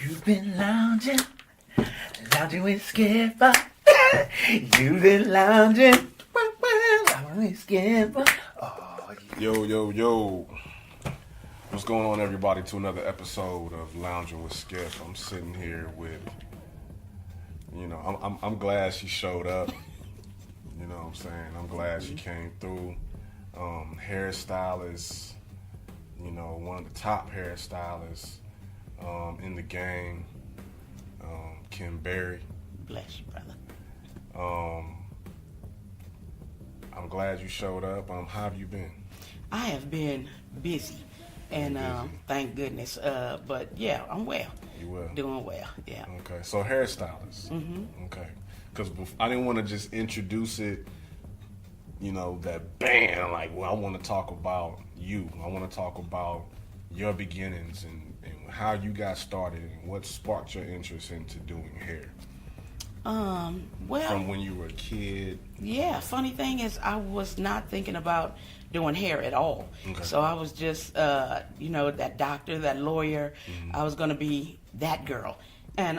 You've been lounging with Skipper. You've been lounging with Skipper. Oh, Yo. What's going on, everybody, to another episode of Loungin with Skip. I'm sitting here with, I'm glad she showed up. You know what I'm saying? I'm glad she came through. Hairstylist, one of the top hairstylists in the game, Kim Berry. Bless you, brother. I'm glad you showed up. How have you been? I have been busy, and thank goodness. But yeah, I'm well. You well? Doing well, yeah. Okay, so hairstylist. Mm-hmm. Okay, because I didn't want to just introduce it, that bam, like, well, I want to talk about you. I want to talk about your beginnings and how you got started and what sparked your interest into doing hair. Well, from when you were a kid. Yeah, funny thing is I was not thinking about doing hair at all. Okay. So I was just, that doctor, that lawyer. Mm-hmm. I was going to be that girl. And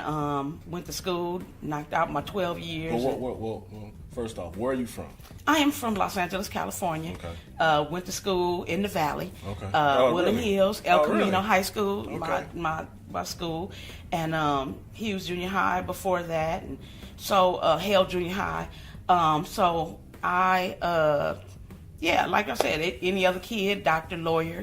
went to school, knocked out my 12 years. Well, first off, where are you from? I am from Los Angeles, California. Okay. Went to school in the Valley. Okay. Woodland Really? Hills, El Camino Really? High School, Okay. my school. And Hughes Junior High before that. And so Hale Junior High. So I... Yeah, like I said, any other kid, doctor, lawyer,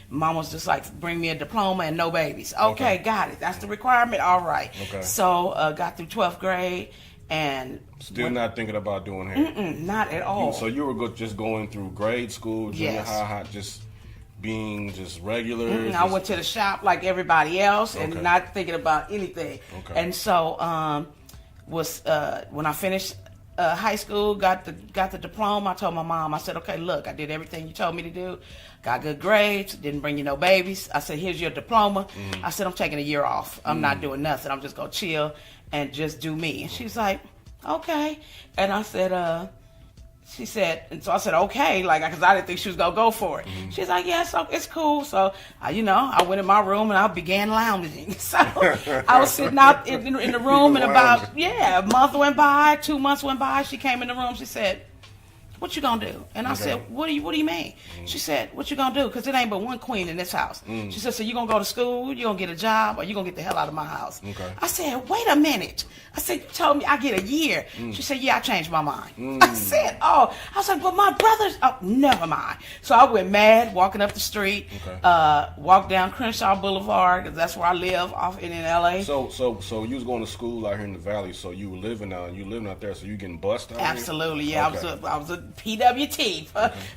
Mom was just like, bring me a diploma and no babies. Okay, got it. That's the requirement. All right. Okay. So got through 12th grade and... Still not thinking about doing hair? Not at all. So you were just going through grade school, junior Yes. high, just being just regular? I went to the shop like everybody else and Okay. not thinking about anything. Okay. And so when I finished high school, got the diploma, I told my mom, I said, okay, look, I did everything you told me to do, got good grades, didn't bring you no babies. I said, here's your diploma. I said, I'm taking a year off. I'm not doing nothing. I'm just going to chill and just do me. And she's like, okay. And I said, she said, and so I said, okay, like, because I didn't think she was going to go for it. She's like, yeah, so it's cool. So, I went in my room and I began lounging. So I was sitting out in the room and about, a month went by, 2 months went by. She came in the room. She said, what you gonna do? And I said, what do you mean? She said, what you gonna do? Because it ain't but one queen in this house. She said, so you gonna go to school, you gonna get a job, or you gonna get the hell out of my house? Okay. I said, wait a minute. I said, you told me I get a year. She said, yeah, I changed my mind. I said, I was like, but my brother's, never mind. So I went mad, walking up the street, walked down Crenshaw Boulevard, because that's where I live, off in LA. So you was going to school out here in the Valley, so you were living out there, so you getting bussed out here? Absolutely, yeah. Okay. I was a PWT,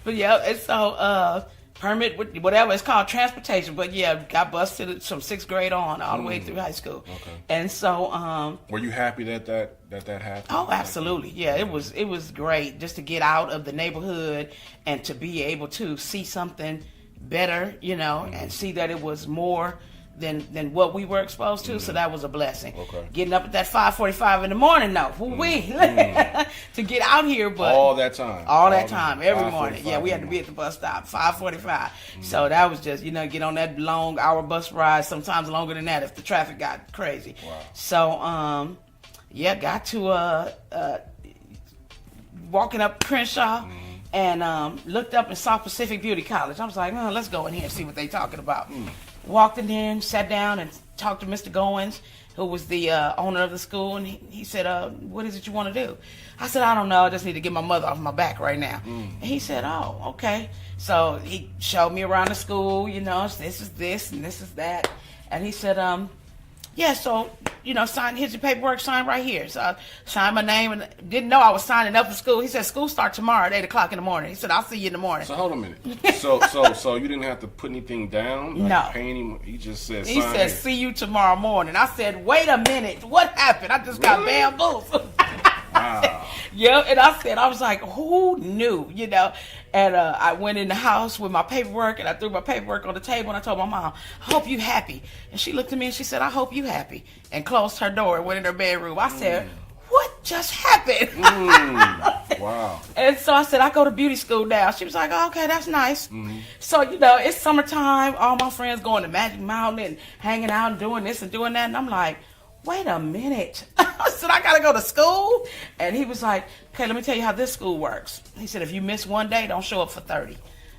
but yeah, and so permit, whatever it's called, transportation. But yeah, got busted from 6th grade on all the way through high school. Okay. And so, were you happy that happened? oh, absolutely, yeah. It was great just to get out of the neighborhood and to be able to see something better, and see that it was more than what we were exposed to. So that was a blessing. Okay. Getting up at that 5:45 in the morning, though, to get out here, but all that time, every morning. Yeah, we had to be at the bus stop 5:45. So that was just get on that long hour bus ride, sometimes longer than that if the traffic got crazy. Wow. So got to walking up Crenshaw. And looked up and saw Pacific Beauty College. I was like, let's go in here and see what they talking about. Walked in there, sat down, and talked to Mr. Goins, who was the owner of the school. And he said, what is it you want to do? I said, I don't know. I just need to get my mother off my back right now. And he said, oh, okay. So he showed me around the school, this is this and this is that. And he said, so, sign, here's your paperwork, sign right here. So I signed my name and didn't know I was signing up for school. He said, school start tomorrow at 8 o'clock in the morning. He said, I'll see you in the morning. So hold a minute. So you didn't have to put anything down? Like No. Pay any, he just said, He sign said, here. see you tomorrow morning. I said, wait a minute. What happened? I just got bamboozled. Wow. Yeah, and I was like, who knew, And I went in the house with my paperwork, and I threw my paperwork on the table, and I told my mom, I hope you happy. And she looked at me, and she said, I hope you happy, and closed her door and went in her bedroom. I said, what just happened? Wow. And so I said, I go to beauty school now. She was like, oh, okay, that's nice. So, you know, it's summertime. All my friends going to Magic Mountain and hanging out and doing this and doing that. And I'm like, wait a minute. I said, I got to go to school? And he was like, okay, let me tell you how this school works. He said, if you miss one day, don't show up for 30.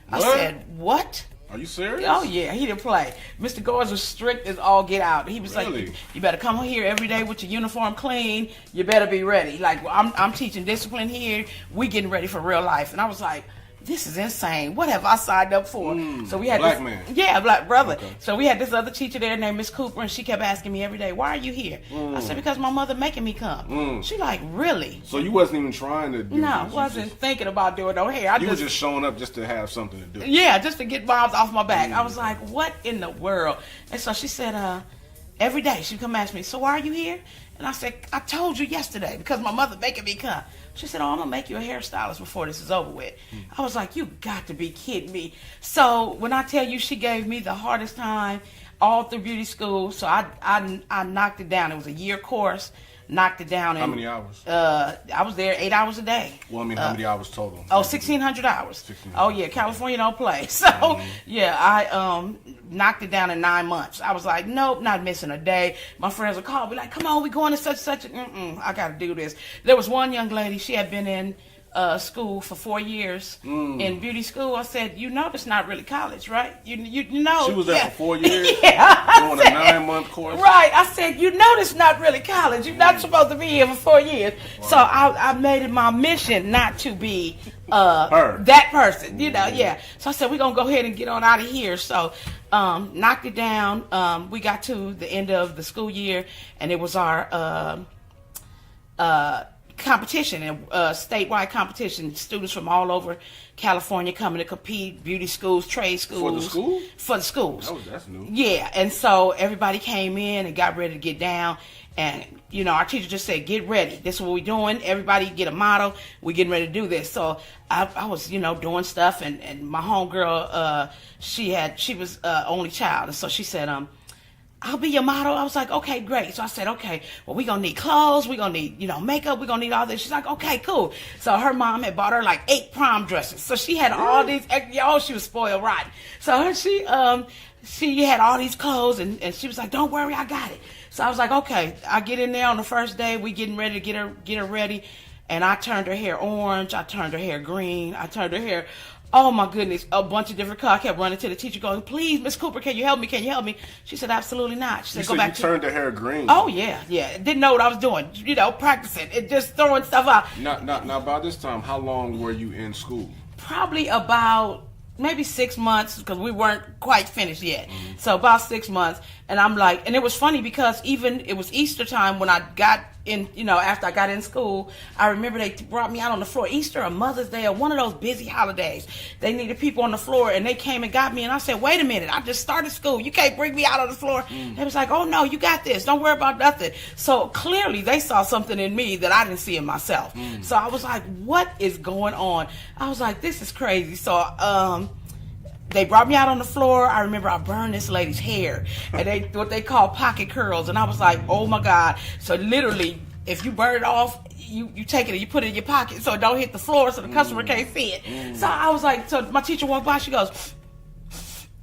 I said, what? Are you serious? Oh, yeah, he didn't play. Mr. Gores was strict as all get out. He was Really? like, you better come here every day with your uniform clean. You better be ready. Like, I'm teaching discipline here. We getting ready for real life. And I was like, this is insane. What have I signed up for? So we had black this, man. Yeah, black brother. Okay. So we had this other teacher there named Miss Cooper, and she kept asking me every day, why are you here? I said, because my mother making me come. She like, really? So you wasn't even trying to do No, this. wasn't thinking about doing no hair. You were just showing up just to have something to do. Yeah, just to get moms off my back. I was like, what in the world? And so she said, every day she'd come ask me, so why are you here? And I said, I told you yesterday because my mother making me come. She said, oh, I'm going to make you a hairstylist before this is over with. I was like, you got to be kidding me. So when I tell you she gave me the hardest time all through beauty school, so I knocked it down. It was a year course. Knocked it down. How many hours? I was there 8 hours a day. Well, I mean, how many hours total? 1,600 hours. 1,600. Oh, yeah, California don't play. So, yeah, I knocked it down in 9 months. I was like, nope, not missing a day. My friends would call me like, come on, we going to such. I got to do this. There was one young lady, she had been in school for 4 years in beauty school. I said, you know, that's not really college, right? You know. She was there for 4 years? Yeah. Doing a 9-month course? Right. I said, you know, that's not really college. You're not supposed to be here for 4 years. Wow. So I made it my mission not to be that person, you know, yeah. So I said, we're going to go ahead and get on out of here. So knocked it down. We got to the end of the school year, and it was our competition, and statewide competition. Students from all over California coming to compete, beauty schools, trade schools. For the school? For the schools. Oh, that's new. Yeah, and so everybody came in and got ready to get down. And, you know, our teacher just said, get ready. This is what we're doing. Everybody get a model. We're getting ready to do this. So I was, you know, doing stuff. And my homegirl, she was only child. And so she said, I'll be your model. I was like, okay, great. So I said, okay, well, we're going to need clothes. We're going to need, you know, makeup. We're going to need all this. She's like, okay, cool. So her mom had bought her like 8 prom dresses. So she had all these, she was spoiled rotten. So she had all these clothes, and she was like, don't worry, I got it. So I was like, okay. I get in there on the first day. We getting ready to get her ready. And I turned her hair orange. I turned her hair green. I turned her hair, oh my goodness, a bunch of different colors. I kept running to the teacher going, please, Miss Cooper, can you help me? Can you help me? She said, absolutely not. She said, go back. You turned her hair green. Oh, yeah. Didn't know what I was doing. You know, practicing. It just throwing stuff out. Now, by this time, how long were you in school? Probably about maybe 6 months, because we weren't quite finished yet. So about 6 months. And I'm like, and it was funny because even it was Easter time when I got in, you know, after I got in school, I remember they brought me out on the floor. Easter or Mother's Day or one of those busy holidays. They needed people on the floor, and they came and got me. And I said, wait a minute, I just started school. You can't bring me out on the floor. They was like, oh no, you got this. Don't worry about nothing. So clearly they saw something in me that I didn't see in myself. So I was like, what is going on? I was like, this is crazy. So, they brought me out on the floor. I remember I burned this lady's hair, and what they call pocket curls. And I was like, oh my God. So literally, if you burn it off, you take it and you put it in your pocket so it don't hit the floor so the customer can't see it. So I was like, so my teacher walked by, she goes,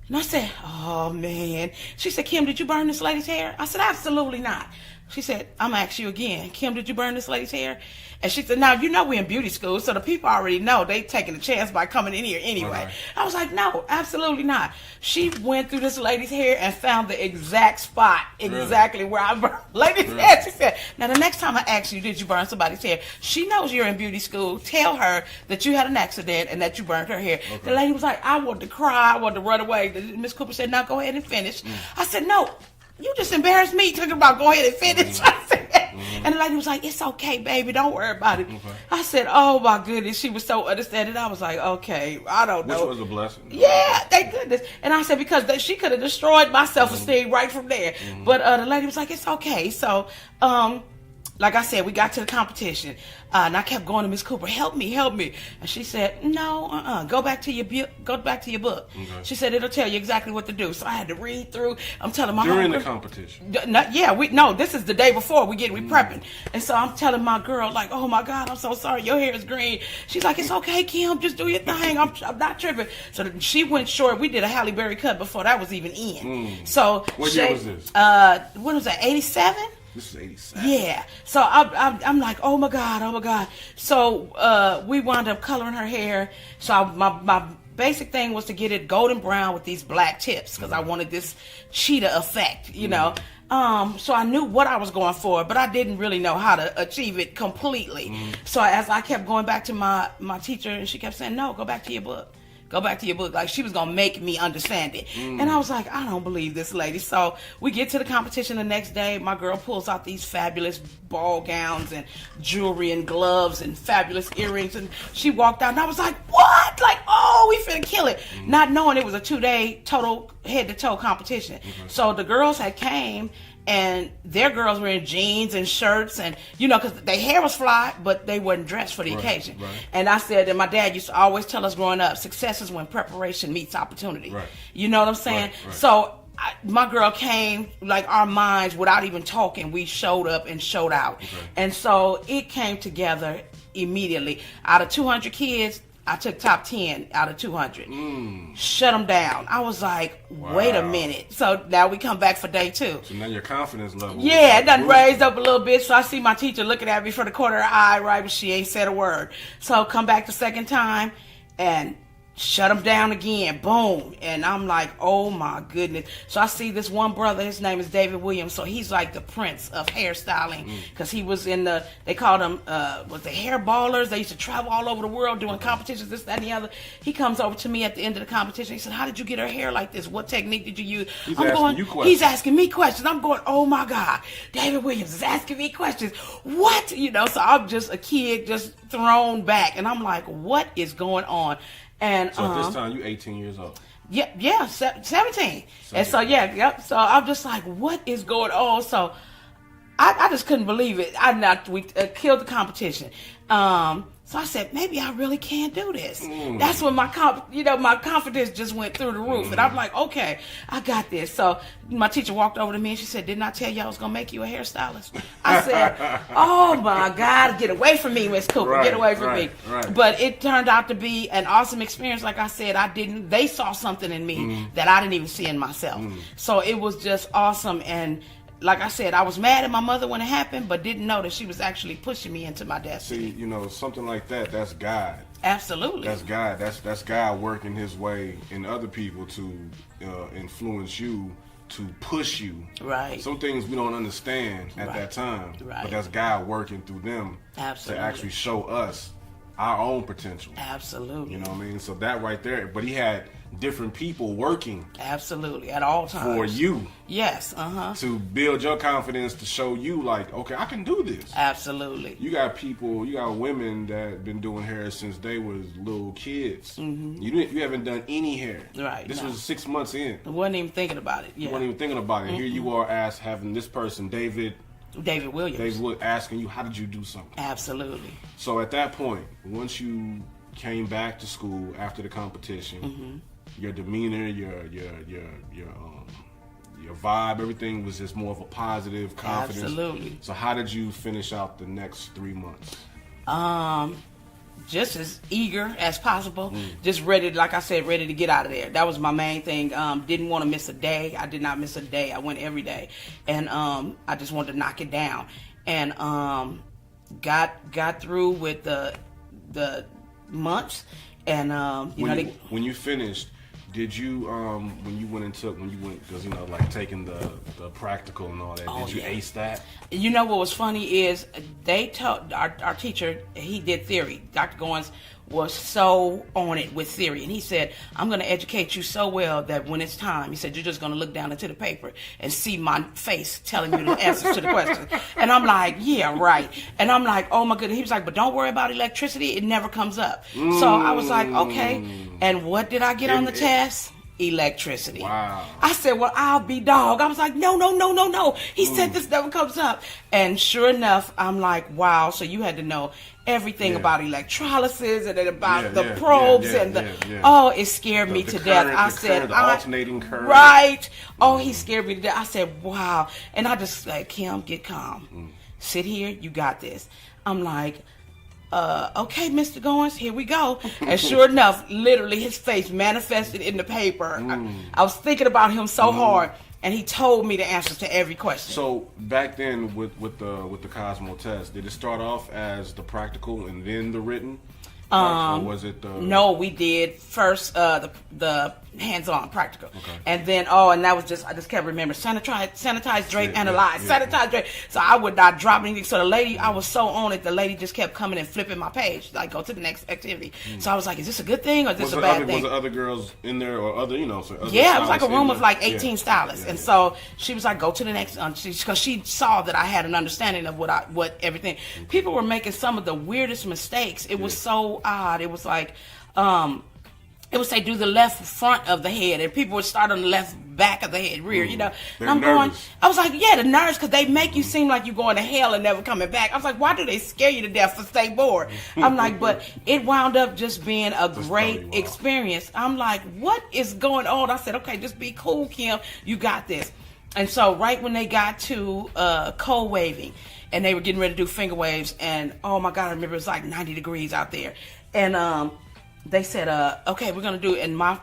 and I said, oh man. She said, Kim, did you burn this lady's hair? I said, absolutely not. She said, I'm going to ask you again. Kim, did you burn this lady's hair? And she said, now, you know we're in beauty school, so the people already know they taking a chance by coming in here anyway. Right. I was like, no, absolutely not. She went through this lady's hair and found the exact spot, exactly where I burned lady's hair. She said, now, the next time I ask you, did you burn somebody's hair? She knows you're in beauty school. Tell her that you had an accident and that you burned her hair. Okay. The lady was like, I wanted to cry. I wanted to run away. Miss Cooper said, now, go ahead and finish. I said, no. You just embarrassed me talking about go ahead and finish. I said, and the lady was like, it's okay, baby. Don't worry about it. Okay. I said, oh, my goodness. She was so understanding. I was like, okay, I don't know. Which was a blessing. Yeah, thank goodness. And I said, because she could have destroyed my self-esteem right from there. But the lady was like, it's okay. So like I said, we got to the competition, and I kept going to Miss Cooper, help me, and she said, no, go back to your book. Okay. She said it'll tell you exactly what to do. So I had to read through. I'm telling my during homegirl, the competition. This is the day before we prepping, and so I'm telling my girl like, oh my God, I'm so sorry, your hair is green. She's like, it's okay, Kim, just do your thing. I'm not tripping. So she went short. We did a Halle Berry cut before that was even in. So what year was this? What was that? 87. This is 87. Yeah. So I'm like, oh my God. So we wound up coloring her hair. So my basic thing was to get it golden brown with these black tips because I wanted this cheetah effect, you know. So I knew what I was going for, but I didn't really know how to achieve it completely. So as I kept going back to my teacher, and she kept saying, no, go back to your book. Go back to your book. Like she was going to make me understand it. And I was like, I don't believe this lady. So we get to the competition the next day. My girl pulls out these fabulous ball gowns and jewelry and gloves and fabulous earrings. And she walked out and I was like, what? Like, oh, we finna kill it. Not knowing it was a 2-day total head to toe competition. So the girls had came and their girls were in jeans and shirts and, you know, because their hair was fly, but they weren't dressed for the occasion. Right. And I said, and my dad used to always tell us growing up, success is when preparation meets opportunity. Right. You know what I'm saying? Right. So my girl came, like our minds, without even talking, we showed up and showed out. Okay. And so it came together immediately. Out of 200 kids, I took top 10 out of 200. Shut them down. I was like, wait a minute. So now we come back for day 2. So now your confidence level. Yeah, it done raised up a little bit. So I see my teacher looking at me for the corner of her eye, right, but she ain't said a word. So come back the second time and shut them down again. Boom. And I'm like, oh my goodness. So I see this one brother, his name is David Williams. So he's like the prince of hairstyling because he was in they called him, was the hair ballers. They used to travel all over the world doing competitions, this, that, and the other. He comes over to me at the end of the competition. He said, how did you get her hair like this? What technique did you use? He's asking you questions. He's asking me questions. I'm going, oh my God, David Williams is asking me questions. What? You know, so I'm just a kid just thrown back. And I'm like, what is going on? And so at this time, you 18 years old. Yeah, 17. And so, so I'm just like, what is going on? So I just couldn't believe it. We killed the competition. So I said, maybe I really can do this. That's when my confidence just went through the roof. And I'm like, okay, I got this. So my teacher walked over to me and she said, didn't I tell you I was going to make you a hairstylist? I said, oh my God, get away from me, Miss Cooper. Get away from me. Right. But it turned out to be an awesome experience. Like I said, they saw something in me that I didn't even see in myself. So it was just awesome. And like I said, I was mad at my mother when it happened, but didn't know that she was actually pushing me into my destiny. See, you know, something like that's God. Absolutely. That's God. That's God working His way in other people to influence you, to push you. Right. Some things we don't understand at that time, but that's God working through them to actually show us our own potential. Absolutely. You know what I mean? So that right there. But He had different people working. Absolutely. At all times. For you. Yes. To build your confidence, to show you like, okay, I can do this. Absolutely. You got women that been doing hair since they was little kids. You haven't done any hair. Right. This was 6 months in. I wasn't even thinking about it. Yeah. You weren't even thinking about it. Here you are having this person, David Williams, asking you, how did you do something? Absolutely. So at that point, once you came back to school after the competition, your demeanor, your vibe, everything was just more of a positive confidence. Absolutely. So how did you finish out the next 3 months? Just as eager as possible. Just ready, like I said, ready to get out of there. That was my main thing. Didn't want to miss a day. I did not miss a day. I went every day. And I just wanted to knock it down. And got through with the months. And when you finished, did you when you went because like taking the practical and all that, did you ace that? You know what was funny is they told our teacher, he did theory. Dr. Goins was so on it with theory, and he said, I'm going to educate you so well that when it's time, he said, you're just going to look down into the paper and see my face telling you the answers to the questions. And I'm like, yeah, right. And I'm like, oh my goodness. He was like, but don't worry about electricity, it never comes up. So I was like, okay. And what did I get on the test? electricity. Wow. I said, well, I'll be dog. I was like, no. He said this never comes up. And sure enough, I'm like, wow. So you had to know everything about electrolysis and then about the probes and oh, it scared me to death. I said, the alternating current. Right. Oh, he scared me to death. I said, wow. And I just like, Kim, get calm. Sit here. You got this. I'm like, okay, Mr. Goins, here we go. And sure enough, literally his face manifested in the paper. I was thinking about him so hard, and he told me the answers to every question. So back then with the Cosmo test, did it start off as the practical and then the written? Or was it the... No, we did first the hands-on practical, and then and that was just, I just kept remembering sanitize, drape, analyze, sanitize, drape. So I would not drop anything. So the lady, I was so on it, the lady just kept coming and flipping my page, like go to the next activity. So I was like, is this a good thing or is this a bad thing? Was there other girls in there or other, you know? So other it was like a room of like 18 yeah. stylists, and so she was like, go to the next, because she saw that I had an understanding of what everything. People were making some of the weirdest mistakes. It was so odd. It was like, it would say do the left front of the head, and people would start on the left back of the head, rear, you know. And I'm nervous. I was like, yeah, the nerves, because they make you seem like you're going to hell and never coming back. I was like, why do they scare you to death for stay bored? I'm like, but it wound up just being a great experience. I'm like, what is going on? I said, okay, just be cool, Kim. You got this. And so right when they got to cold waving, and they were getting ready to do finger waves, and oh my God, I remember it was like 90 degrees out there. And they said, okay, we're going to do it. And my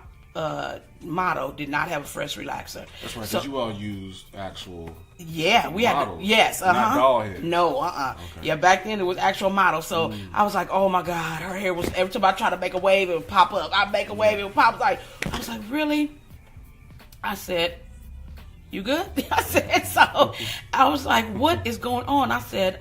motto did not have a fresh relaxer. That's right, because so, you all used actual we models, had to, yes, not doll head. No, okay. Yeah, back then it was actual model. So I was like, oh my God, her hair was, every time I tried to make a wave, it would pop up. I'd make a wave, it would pop up. I was like, really? I said, you good? I said, so I was like, what is going on? I said,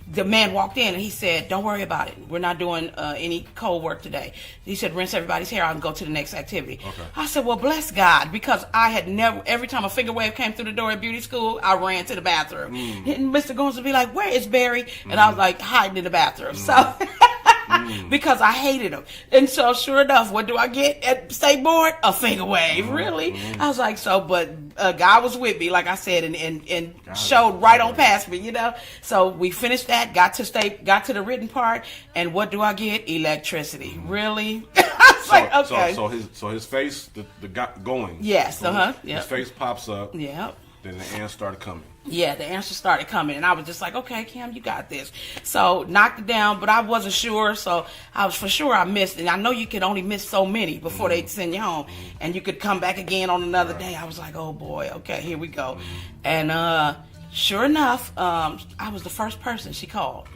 the man walked in and he said, don't worry about it. We're not doing any cold work today. He said, rinse everybody's hair out and go to the next activity. Okay. I said, well, bless God, because I had never, every time a finger wave came through the door at beauty school, I ran to the bathroom. And Mr. Goins would be like, where is Barry? And I was like, hiding in the bathroom. So... because I hated him. And so sure enough, what do I get at Stay Bored? A finger wave. Really? I was like, so, but God was with me, like I said, and showed right on past me, you know. So we finished that, got to the written part, and what do I get? Electricity. Really? I was like, okay. So his face, the guy going. Yes, Yep. His face pops up. Yep. Then the answer started coming. Yeah, the answer started coming, and I was just like, okay, Kim, you got this. So knocked it down, but I wasn't sure, so I was for sure I missed. And I know you could only miss so many before they send you home, and you could come back again on another day. I was like, oh boy, okay, here we go. And sure enough, I was the first person she called.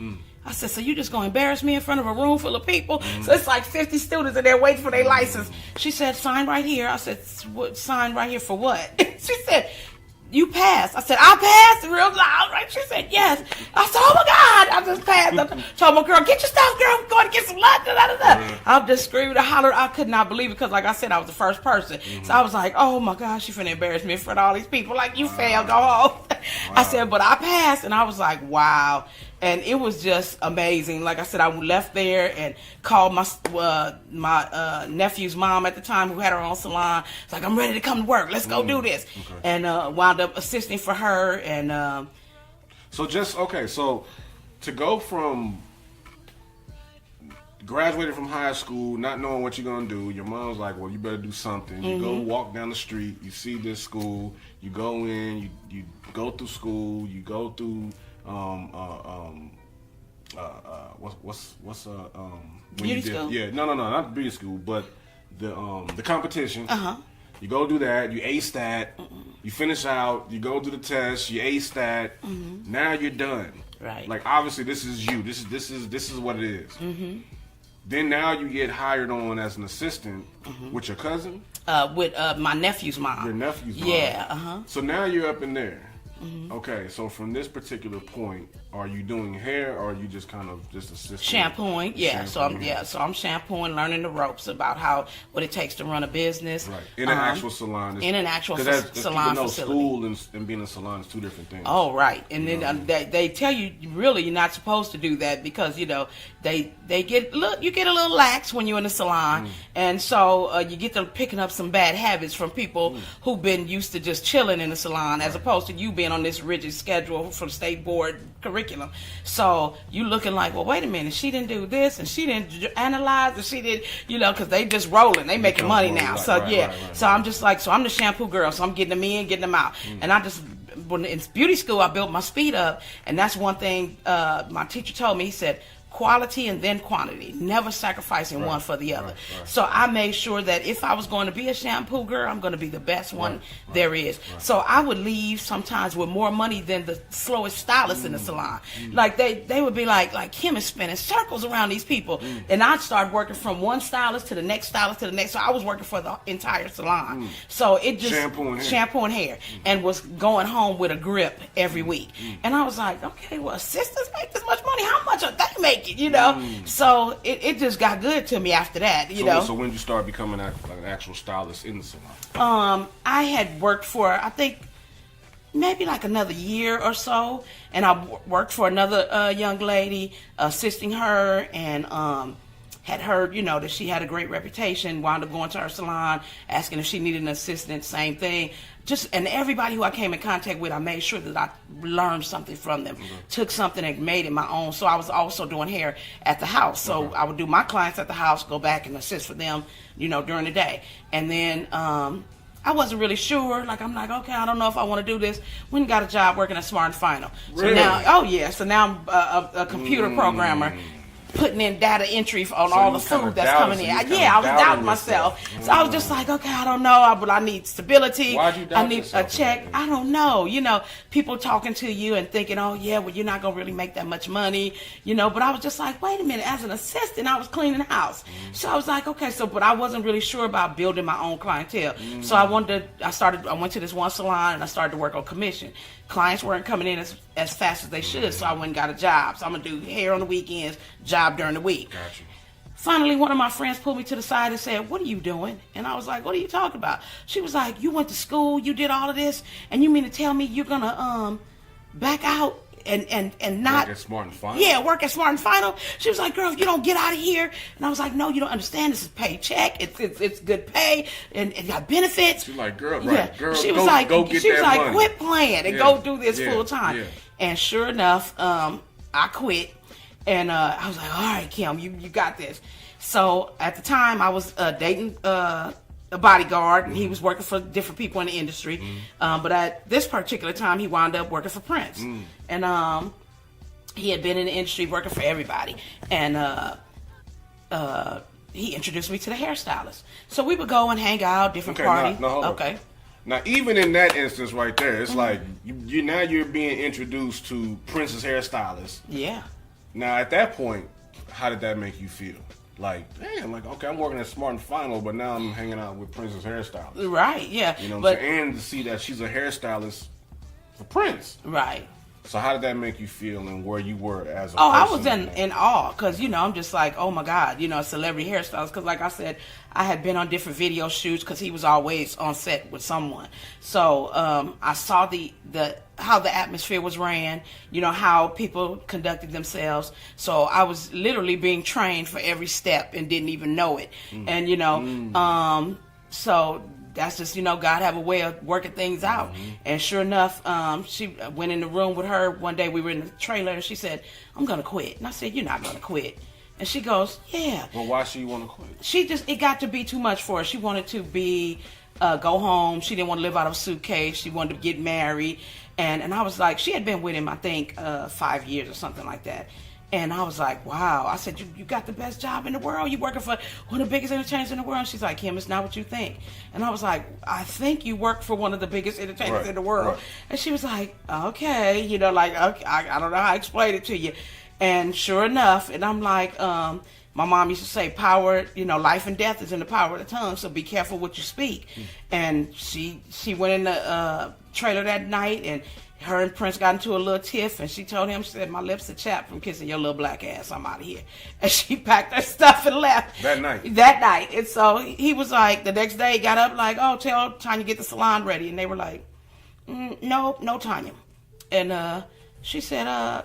I said, so you just gonna embarrass me in front of a room full of people? So it's like 50 students in there waiting for their license. She said, sign right here. I said, sign right here for what? She said, you passed. I said, I passed? Real loud, right? She said, yes. I said, oh my God, I just passed. I told my girl, get your stuff, girl. I'm going to get some lunch. I'm just screaming and hollering. I could not believe it because, like I said, I was the first person. So I was like, oh my gosh, she finna embarrass me in front of all these people. Like, you failed, go home. I said, but I passed. And I was like, wow. And it was just amazing. Like I said, I left there and called my nephew's mom at the time, who had her own salon. It's like, I'm ready to come to work. Let's go do this. Okay. And wound up assisting for her. And so to go from graduating from high school, not knowing what you're gonna do, your mom's like, well, you better do something. You go walk down the street, you see this school, you go in, you go through school, you go through beauty school. Yeah, no, not beauty school, but the competition. You go do that, you ace that, you finish out, you go do the test, you ace that. Now you're done. Right. Like, obviously this is you. This is what it is. Then now you get hired on as an assistant with your cousin. With my nephew's mom. Your nephew's mom. Yeah. So now you're up in there. Okay, so from this particular point, are you doing hair, or are you just kind of just assisting? Shampooing, yeah. So I'm shampooing, learning the ropes about what it takes to run a business. Right. In an actual salon. In an actual salon facility. School and being in a salon is two different things. Oh, right. And then they tell you really you're not supposed to do that because, you know, you get a little lax when you're in a salon. And so you get to picking up some bad habits from people who've been used to just chilling in the salon as opposed to you being on this rigid schedule from state board curriculum. So you looking like, well, wait a minute, she didn't do this and she didn't analyze and she did, you know, because they just rolling, they making money now. Right. So I'm just like, so I'm the shampoo girl, so I'm getting them in, getting them out. And I just, when in beauty school, I built my speed up, and that's one thing my teacher told me. He said, quality and then quantity, never sacrificing one for the other. So I made sure that if I was going to be a shampoo girl, I'm going to be the best one there is. So I would leave sometimes with more money than the slowest stylist in the salon. Like they would be like Kim is spinning circles around these people, and I'd start working from one stylist to the next stylist to the next. So I was working for the entire salon. So it just shampoo and hair, and was going home with a grip every week. And I was like, okay, well, assistants make this much money. How much are they making? You know, so it just got good to me after that. You know. So when did you start becoming an actual stylist in the salon? I had worked for, I think, maybe like another year or so, and I worked for another young lady, assisting her, and had heard, you know, that she had a great reputation. Wound up going to her salon, asking if she needed an assistant. Same thing. And everybody who I came in contact with, I made sure that I learned something from them, took something and made it my own. So I was also doing hair at the house. So I would do my clients at the house, go back and assist for them, you know, during the day. And then I wasn't really sure. Like, I'm like, okay, I don't know if I want to do this. Went and got a job working at Smart and Final. Really? So now I'm a computer programmer, putting in data entry on all the food that's coming in. I was doubting myself. So I was just like, okay, I don't know, but I need stability. Why'd you doubt I need a check. I don't know. You know, people talking to you and thinking, oh yeah, well, you're not gonna really make that much money, you know. But I was just like, wait a minute, as an assistant, I was cleaning the house. So I was like, okay, but I wasn't really sure about building my own clientele. So I went to this one salon and I started to work on commission. Clients weren't coming in as fast as they should, so I went and got a job. So I'm gonna do hair on the weekends, job during the week. Gotcha. Finally, one of my friends pulled me to the side and said, what are you doing? And I was like, what are you talking about? She was like, you went to school, you did all of this, and you mean to tell me you're gonna back out and not work at Smart and Final? Yeah, work at Smart and Final. She was like, girl, if you don't get out of here. And I was like, no, you don't understand. This is paycheck. It's good pay and it got benefits. She's like, girl, She was like, go get that money. Quit playing and go do this full time. Yeah. And sure enough, I quit. And I was like, all right, Kim, you got this. So at the time, I was dating a bodyguard, and he was working for different people in the industry. But at this particular time, he wound up working for Prince. And he had been in the industry working for everybody. And he introduced me to the hairstylist. So we would go and hang out, different parties. Okay. Now, even in that instance right there, it's like you're being introduced to Prince's hairstylist. Yeah. Now, at that point, how did that make you feel? Like, damn, like, okay, I'm working at Smart and Final, but now I'm hanging out with Prince's hairstylist. Right, yeah. You know what I'm saying? And to see that she's a hairstylist for Prince. Right. So how did that make you feel, and where you were as a person? I was in awe, because, you know, I'm just like, oh my God, you know, celebrity hairstylist. Because like I said, I had been on different video shoots because he was always on set with someone. So I saw how the atmosphere was ran, you know, how people conducted themselves. So I was literally being trained for every step and didn't even know it. And, you know, so that's just, you know, God have a way of working things out. And sure enough, she went in the room with her one day. We were in the trailer, and she said, I'm going to quit. And I said, you're not going to quit. And she goes, yeah. Well, why she want to quit? It got to be too much for her. She wanted to go home. She didn't want to live out of a suitcase. She wanted to get married. And I was like, she had been with him, I think, 5 years or something like that. And I was like, wow. I said, you got the best job in the world. You're working for one of the biggest entertainers in the world. And she's like, Kim, it's not what you think. And I was like, I think you work for one of the biggest entertainers in the world. Right. And she was like, okay. You know, like, okay, I don't know how I explain it to you. And sure enough, and I'm like, my mom used to say, power, you know, life and death is in the power of the tongue, so be careful what you speak. And she went in the trailer that night, and Her and Prince got into a little tiff, and she told him, she said, my lips are chapped from kissing your little black ass. I'm out of here. And she packed her stuff and left. That night? That night. And so he was like, the next day, he got up like, oh, tell Tanya get the salon ready. And they were like, no, Tanya. And she said,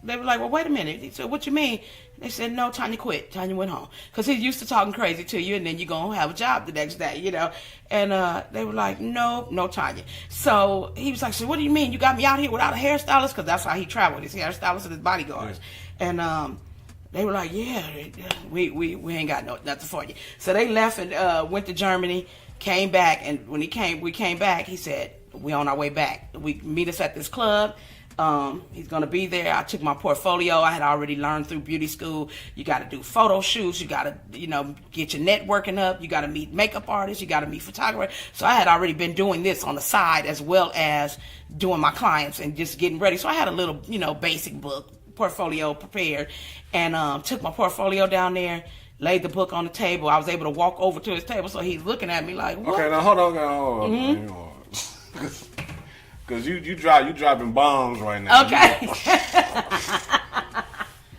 they were like, well, wait a minute. He said, what you mean? They said, no, Tanya quit. Tanya went home. Because he's used to talking crazy to you, and then you're going to have a job the next day, you know. And they were like, no, Tanya. So he was like, so what do you mean? You got me out here without a hairstylist? Because that's how he traveled, his hairstylist and his bodyguards. And they were like, yeah, we ain't got nothing for you. So they left and went to Germany, came back. And when we came back, he said, we on our way back. We meet us at this club. He's going to be there. I took my portfolio. I had already learned through beauty school. You got to do photo shoots. You got to, get your networking up. You got to meet makeup artists. You got to meet photographers. So I had already been doing this on the side as well as doing my clients and just getting ready. So I had a little, basic book portfolio prepared and took my portfolio down there, laid the book on the table. I was able to walk over to his table. So he's looking at me like, what? Okay, now hold on. Because you dropping bombs right now. Okay.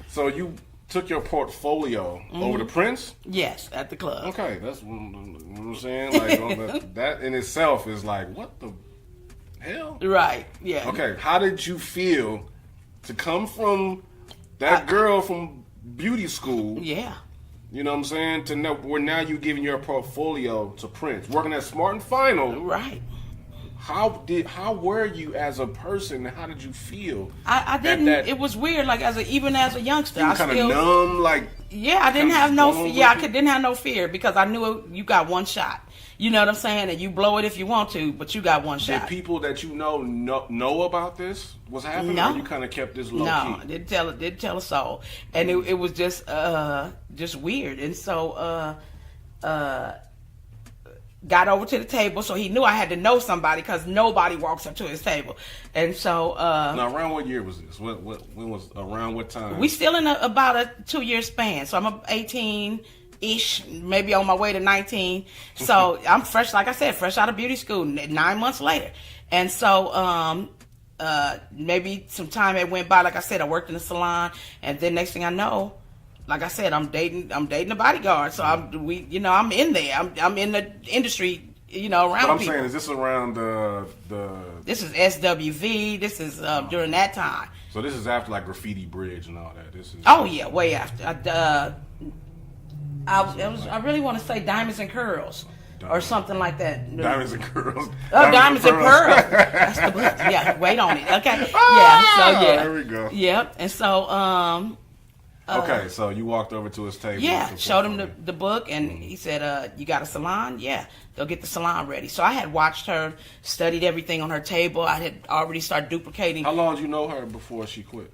So you took your portfolio over to Prince? Yes, at the club. Okay, that's what I'm saying. Like that in itself is like, what the hell? Right, yeah. Okay, how did you feel to come from that girl from beauty school? Yeah. You know what I'm saying? To know where now you giving your portfolio to Prince, working at Smart and Final. Right. How were you as a person? How did you feel? I didn't. It was weird. Like even as a youngster, I kind of numb. Like I didn't have no. Didn't have no fear because I knew you got one shot. You know what I'm saying? And you blow it if you want to, but you got one shot. Did people that you know about this? What's happening? No. Or you kind of kept this low key? No, didn't tell a soul, and it was just weird. And so got over to the table, so he knew I had to know somebody because nobody walks up to his table. And so now, around what year was this? When was around what time? We still in about a 2-year span. So I'm 18-ish, maybe on my way to 19. So I'm fresh, like I said, fresh out of beauty school 9 months later. And so maybe some time had went by. Like I said, I worked in the salon, and then next thing I know, like I said, I'm dating a bodyguard, so I'm in there. I'm in the industry, around But I'm people. saying, is this around the? This is SWV. This is during that time. So this is after like Graffiti Bridge and all that. This is. Oh yeah, way after. I really want to say Diamonds and Curls or something like that. Diamonds and Curls. Oh, Diamonds and Pearls. That's the book. Yeah, wait on it. Okay. Yeah. So yeah. There we go. Yep. And so okay, so you walked over to his table. Yeah, showed him the book, and he said, you got a salon? Yeah, they'll get the salon ready. So I had watched her, studied everything on her table. I had already started duplicating. How long did you know her before she quit?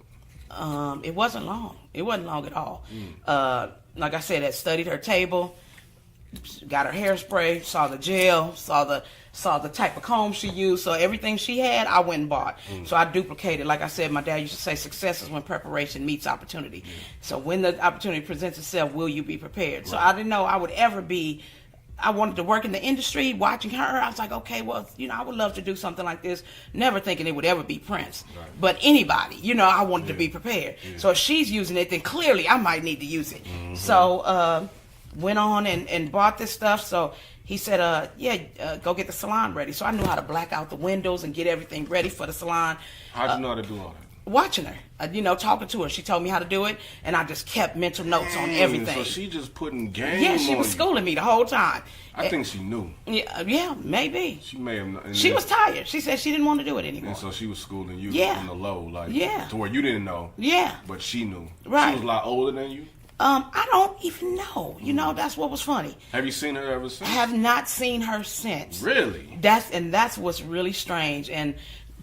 It wasn't long. It wasn't long at all. Like I said, I studied her table, got her hairspray, saw the gel, saw the type of comb she used. So everything she had, I went and bought. So I duplicated. Like I said, my dad used to say, success is when preparation meets opportunity. So when the opportunity presents itself, will you be prepared? Right. So I didn't know I would ever be. I wanted to work in the industry. Watching her, I was like, okay, well, I would love to do something like this. Never thinking it would ever be Prince. Right. But anybody, I wanted to be prepared. Yeah. So if she's using it, then clearly I might need to use it. Mm-hmm. So went on and bought this stuff. So he said, go get the salon ready. So I knew how to black out the windows and get everything ready for the salon. How'd you know how to do all that? Watching her, talking to her. She told me how to do it, and I just kept mental notes on everything. So she just putting game Yeah, she was schooling me the whole time. I think she knew. Yeah, maybe. She may have. She was tired. She said she didn't want to do it anymore. And so she was schooling you in the low, like to where you didn't know. Yeah. But she knew. Right. She was a lot older than you. I don't even know. That's what was funny. Have you seen her ever since? I have not seen her since. Really? That's what's really strange, and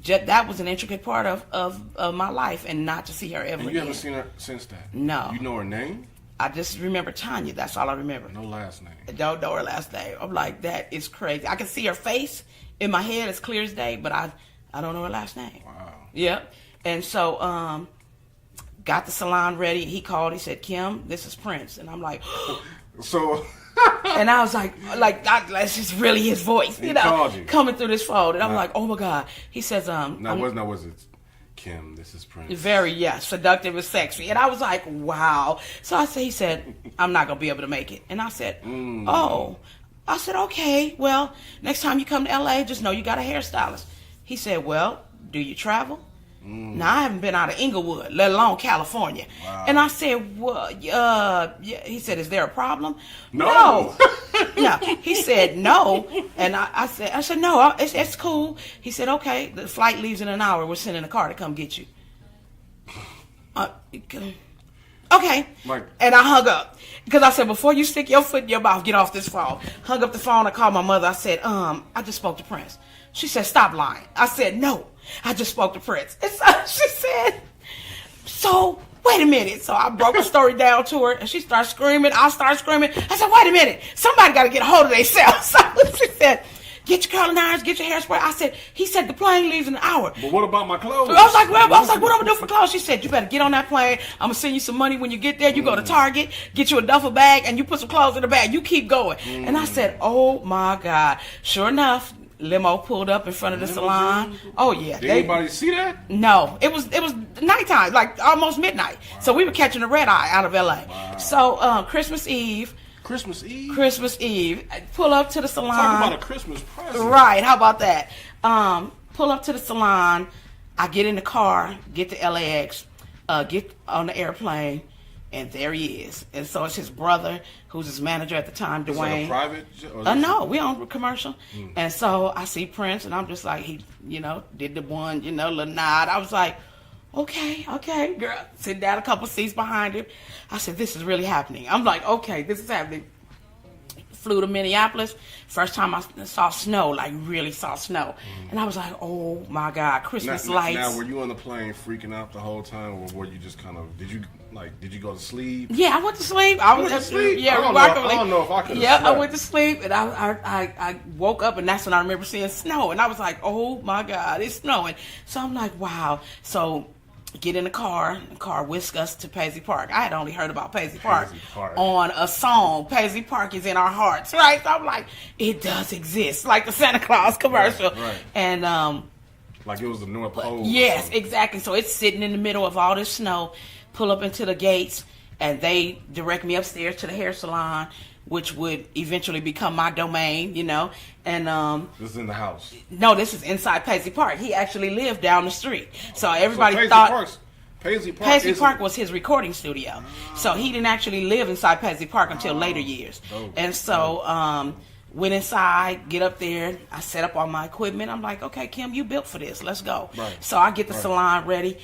that was an intricate part of my life, and not to see her ever. And you again. haven't seen her since that? No. You know her name? I just remember Tanya. That's all I remember. No last name. I don't know her last name. I'm like, that is crazy. I can see her face in my head as clear as day, but I don't know her last name. Wow. Yep. And so got the salon ready. He called. He said, Kim, this is Prince. And I'm like, So And I was like, that's just really his voice, He called you. coming through this phone. And I'm like, oh my God. He says, Now was it Kim? This is Prince. very, seductive and sexy. And I was like, wow. So he said, I'm not going to be able to make it. And I said, oh. I said, okay, well, next time you come to LA, just know you got a hairstylist. He said, well, do you travel? Now, I haven't been out of Inglewood, let alone California. Wow. And I said, well, yeah. He said, is there a problem? No. No. He said, no. And I said, no, it's cool. He said, okay, the flight leaves in an hour. We're sending a car to come get you. Okay. Like, and I hung up. Because I said, before you stick your foot in your mouth, get off this phone. Hung up the phone. I called my mother. I said, I just spoke to Prince. She said, stop lying. I said, no, I just spoke to Prince. And so she said, so wait a minute. So I broke the story down to her, and she started screaming. I started screaming. I said, wait a minute. Somebody got to get a hold of themselves. So she said, get your curling irons, get your hairspray. I said, he said the plane leaves in an hour. But what about my clothes? I was like, what am I going to do for clothes? She said, you better get on that plane. I'm going to send you some money when you get there. You go to Target, get you a duffel bag, and you put some clothes in the bag. You keep going. And I said, oh my God. Sure enough, limo pulled up in front of the salon. Oh yeah. Did anybody see that? No. It was nighttime, like almost midnight. Wow. So we were catching the red eye out of LA. Wow. So Christmas Eve, pull up to the salon. Talk about a Christmas present. Right, how about that? Pull up to the salon. I get in the car, get to LAX, get on the airplane, and there he is. And so it's his brother, who's his manager at the time, Dwayne. Is it a private? No, we on commercial. And so I see Prince, and I'm just like, he, did the one, little nod. I was like, okay, girl. Sit down a couple seats behind him. I said, this is really happening. I'm like, okay, this is happening. Flew to Minneapolis. First time I saw snow, like really saw snow. And I was like, oh my God, Christmas lights. Now, were you on the plane freaking out the whole time, or were you just kind of, did you go to sleep? Yeah, I went to sleep. I went to sleep? Yeah, remarkably. I don't know if I could have slept. I went to sleep, and I woke up, and that's when I remember seeing snow. And I was like, oh my God, it's snowing. So I'm like, wow. So get in the car whisked us to Paisley Park. I had only heard about Paisley Park on a song. Paisley Park is in our hearts, right? So I'm like, it does exist, like the Santa Claus commercial. Right. And like it was the North Pole. Yes, exactly. So it's sitting in the middle of all this snow. Pull up into the gates, and they direct me upstairs to the hair salon, which would eventually become my domain, And this is in the house. No, this is inside Paisley Park. He actually lived down the street, so everybody thought Paisley Park was his recording studio. So he didn't actually live inside Paisley Park until later years. And so went inside, get up there. I set up all my equipment. I'm like, okay, Kim, you built for this. Let's go. Right. So I get the salon ready.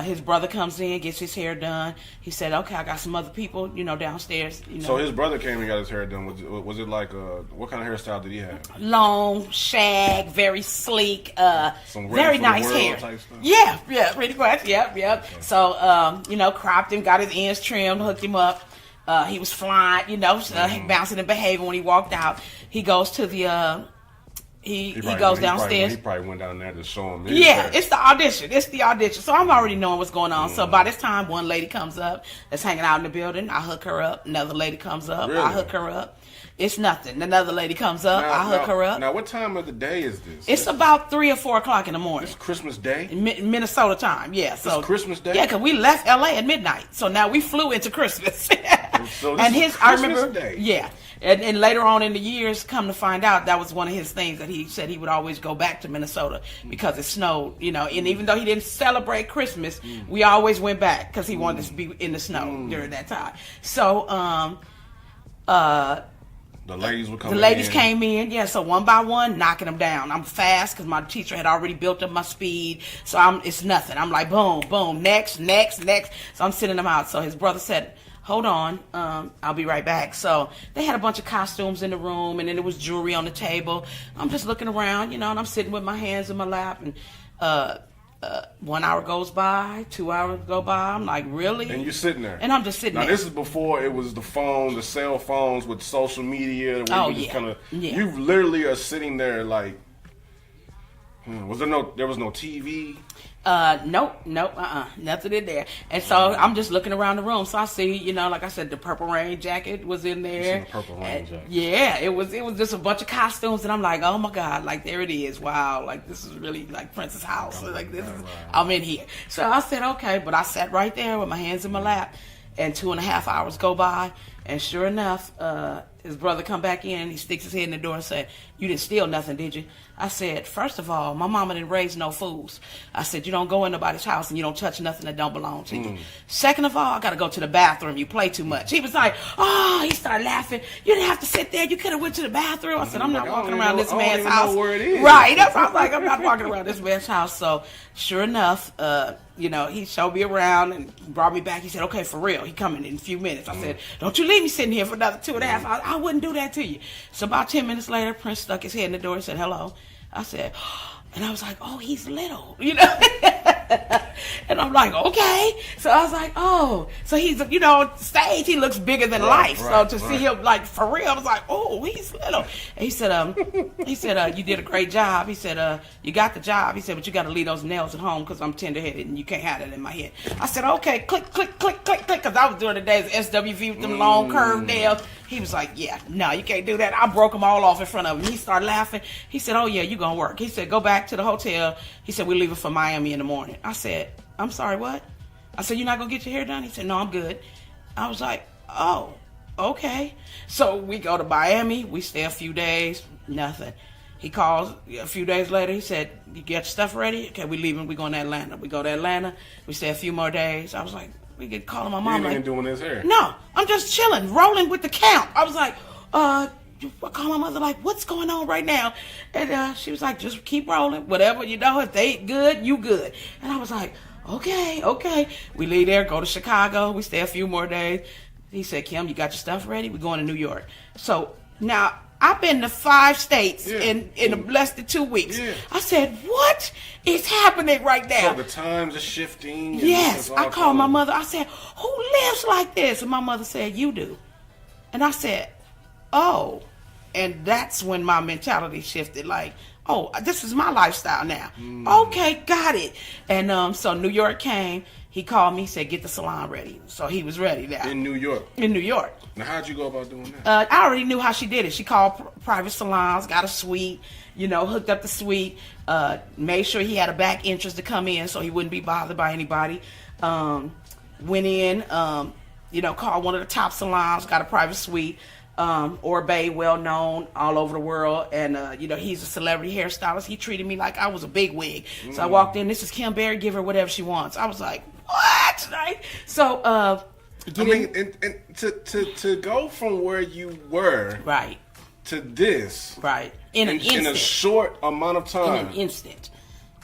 His brother comes in, gets his hair done. He said, okay, I got some other people, downstairs. So his brother came and got his hair done. Was it like, what kind of hairstyle did he have? Long, shag, very sleek, very nice hair. Type stuff? Yeah, pretty much. Yep. Okay. So, cropped him, got his ends trimmed, hooked him up. He was flying, bouncing and behaving when he walked out. He goes to the, he goes downstairs. He probably went down there to show him. It's the audition. So I'm already knowing what's going on. So by this time, one lady comes up that's hanging out in the building. I hook her up. Another lady comes up. Really? I hook her up. It's nothing. Another lady comes up. I hook her up. Now, what time of the day is this? It's about 3 or 4 o'clock in the morning. It's Christmas Day? Minnesota time, yeah. So it's Christmas Day? Yeah, because we left LA at midnight. So now we flew into Christmas. So this is Christmas Day. Yeah. And later on in the years, come to find out, that was one of his things that he said he would always go back to Minnesota because it snowed, and even though he didn't celebrate Christmas, we always went back because he wanted to be in the snow during that time. So, the ladies were coming. The ladies came in, yeah. So one by one, knocking them down. I'm fast because my teacher had already built up my speed. So it's nothing. I'm like boom, boom, next. So I'm sending them out. So his brother said, "Hold on, I'll be right back." So they had a bunch of costumes in the room, and then there was jewelry on the table. I'm just looking around, and I'm sitting with my hands in my lap, and 1 hour goes by, 2 hours go by. I'm like, really? And you're sitting there. And I'm just sitting there. Now, this is before it was the cell phones with social media. Where you just kind of, you literally are sitting there like, there was no TV? Nope, nothing in there. And so I'm just looking around the room. So I see, like I said, the Purple Rain jacket was in there. The Purple Rain jacket. Yeah, it was just a bunch of costumes, and I'm like, oh my God, like there it is. Wow, like this is really like Prince's house. Like this is, I'm in here. So I said, okay, but I sat right there with my hands in my lap, and 2.5 hours go by, and sure enough, his brother come back in, he sticks his head in the door and said, you didn't steal nothing, did you? I said, first of all, my mama didn't raise no fools. I said, you don't go in nobody's house and you don't touch nothing that don't belong to you. Second of all, I got to go to the bathroom. You play too much. He was like, oh, he started laughing. You didn't have to sit there. You could have went to the bathroom. I said, I'm not walking around this man's house. Know where it is. Right. That's what I was like. I'm not walking around this man's house. So sure enough, he showed me around and brought me back. He said, okay, for real. He coming in a few minutes. I said, don't you leave me sitting here for another 2.5 hours. I wouldn't do that to you. So about 10 minutes later, Prince stuck his head in the door and said, hello. I said, and I was like, oh, he's little, And I'm like, okay. So I was like, oh. So he's, stage, he looks bigger than life. So to see him, like, for real, I was like, oh, he's little. And he said, you did a great job. He said, you got the job. He said, but you got to leave those nails at home because I'm tender-headed and you can't have it in my head. I said, okay, click, click, click, click, click, because I was doing the days SWV with them long curved nails. He was like, yeah, no, you can't do that. I broke them all off in front of him. He started laughing. He said, oh, yeah, you're going to work. He said, go back to the hotel. He said, we're leaving for Miami in the morning. I said, I'm sorry, what? I said, you're not going to get your hair done? He said, no, I'm good. I was like, oh, okay. So we go to Miami. We stay a few days, nothing. He calls a few days later. He said, you get your stuff ready? Okay, we're leaving. We're going to Atlanta. We go to Atlanta. We stay a few more days. I was like, we get calling my mom. You ain't like, doing his hair. No, I'm just chilling, rolling with the count. I was like, I call my mother like, what's going on right now? And she was like, just keep rolling. Whatever, if they good, you good. And I was like, okay. We leave there, go to Chicago. We stay a few more days. He said, Kim, you got your stuff ready? We're going to New York. So now I've been to 5 states in less than 2 weeks. Yeah. I said, what is happening right now? So the times are shifting. Yes. I called my mother. I said, who lives like this? And my mother said, you do. And I said, oh. And that's when my mentality shifted. Like, oh, this is my lifestyle now. Okay, got it. And so New York came. He called me, said, get the salon ready. So he was ready now. In New York? In New York. Now, how'd you go about doing that? I already knew how she did it. She called private salons, got a suite, hooked up the suite, made sure he had a back entrance to come in so he wouldn't be bothered by anybody. Went in, called one of the top salons, got a private suite. Orbay, well known all over the world, and he's a celebrity hairstylist. He treated me like I was a big wig. So I walked in, this is Kim Berry, give her whatever she wants. I was like, what? Right? So and to go from where you were right to this right in a short amount of time. In an instant.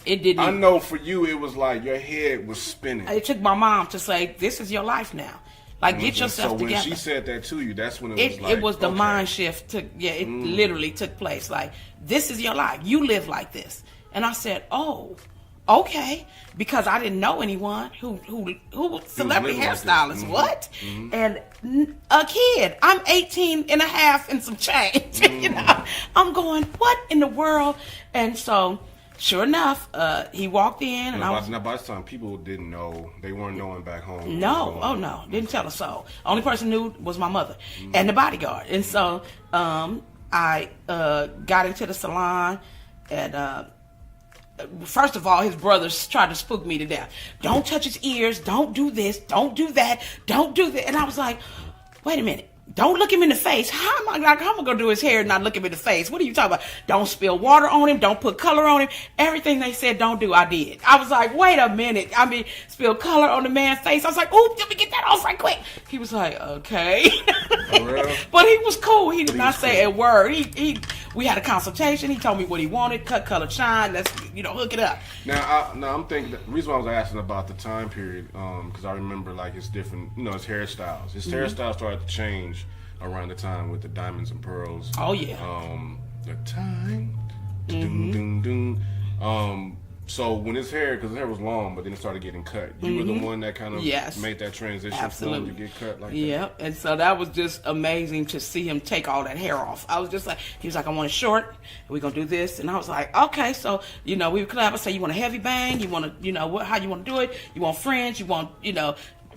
It didn't. I know for you it was like your head was spinning. It took my mom to say, this is your life now. Like, get yourself together. So when she said that to you, that's when it was like... It was the mind shift. It literally took place. Like, this is your life. You live like this. And I said, oh, okay. Because I didn't know anyone who was celebrity hairstylist. Like what? And a kid. I'm 18 and a half and some change. I'm going, what in the world? And so... Sure enough, he walked in, and now by this time, people didn't know. They weren't knowing back home. No, didn't tell us so. Only person knew was my mother and the bodyguard. And so I got into the salon, and first of all, his brothers tried to spook me to death. Don't touch his ears. Don't do this. Don't do that. Don't do that. And I was like, wait a minute. Don't look him in the face. How am I going to do his hair and not look him in the face? What are you talking about? Don't spill water on him. Don't put color on him. Everything they said don't do, I did. I was like, wait a minute. Spill color on the man's face. I was like, ooh, let me get that off right quick. He was like, okay. But he was cool. He did not say a word. We had a consultation. He told me what he wanted. Cut, color, shine. Let's, hook it up. Now I'm thinking, the reason why I was asking about the time period, because I remember like it's different, his hairstyles. His hairstyle started to change around the time with the diamonds and pearls. Oh yeah. The time. So when his hair, because his hair was long, but then it started getting cut. You were the one that kind of made that transition for him to get cut like that. Yeah, and so that was just amazing to see him take all that hair off. I was just like, he was like, I want it short. We're gonna do this, and I was like, okay. So we would collab. I say, you want a heavy bang? You want to, how you want to do it? You want fringe? You want,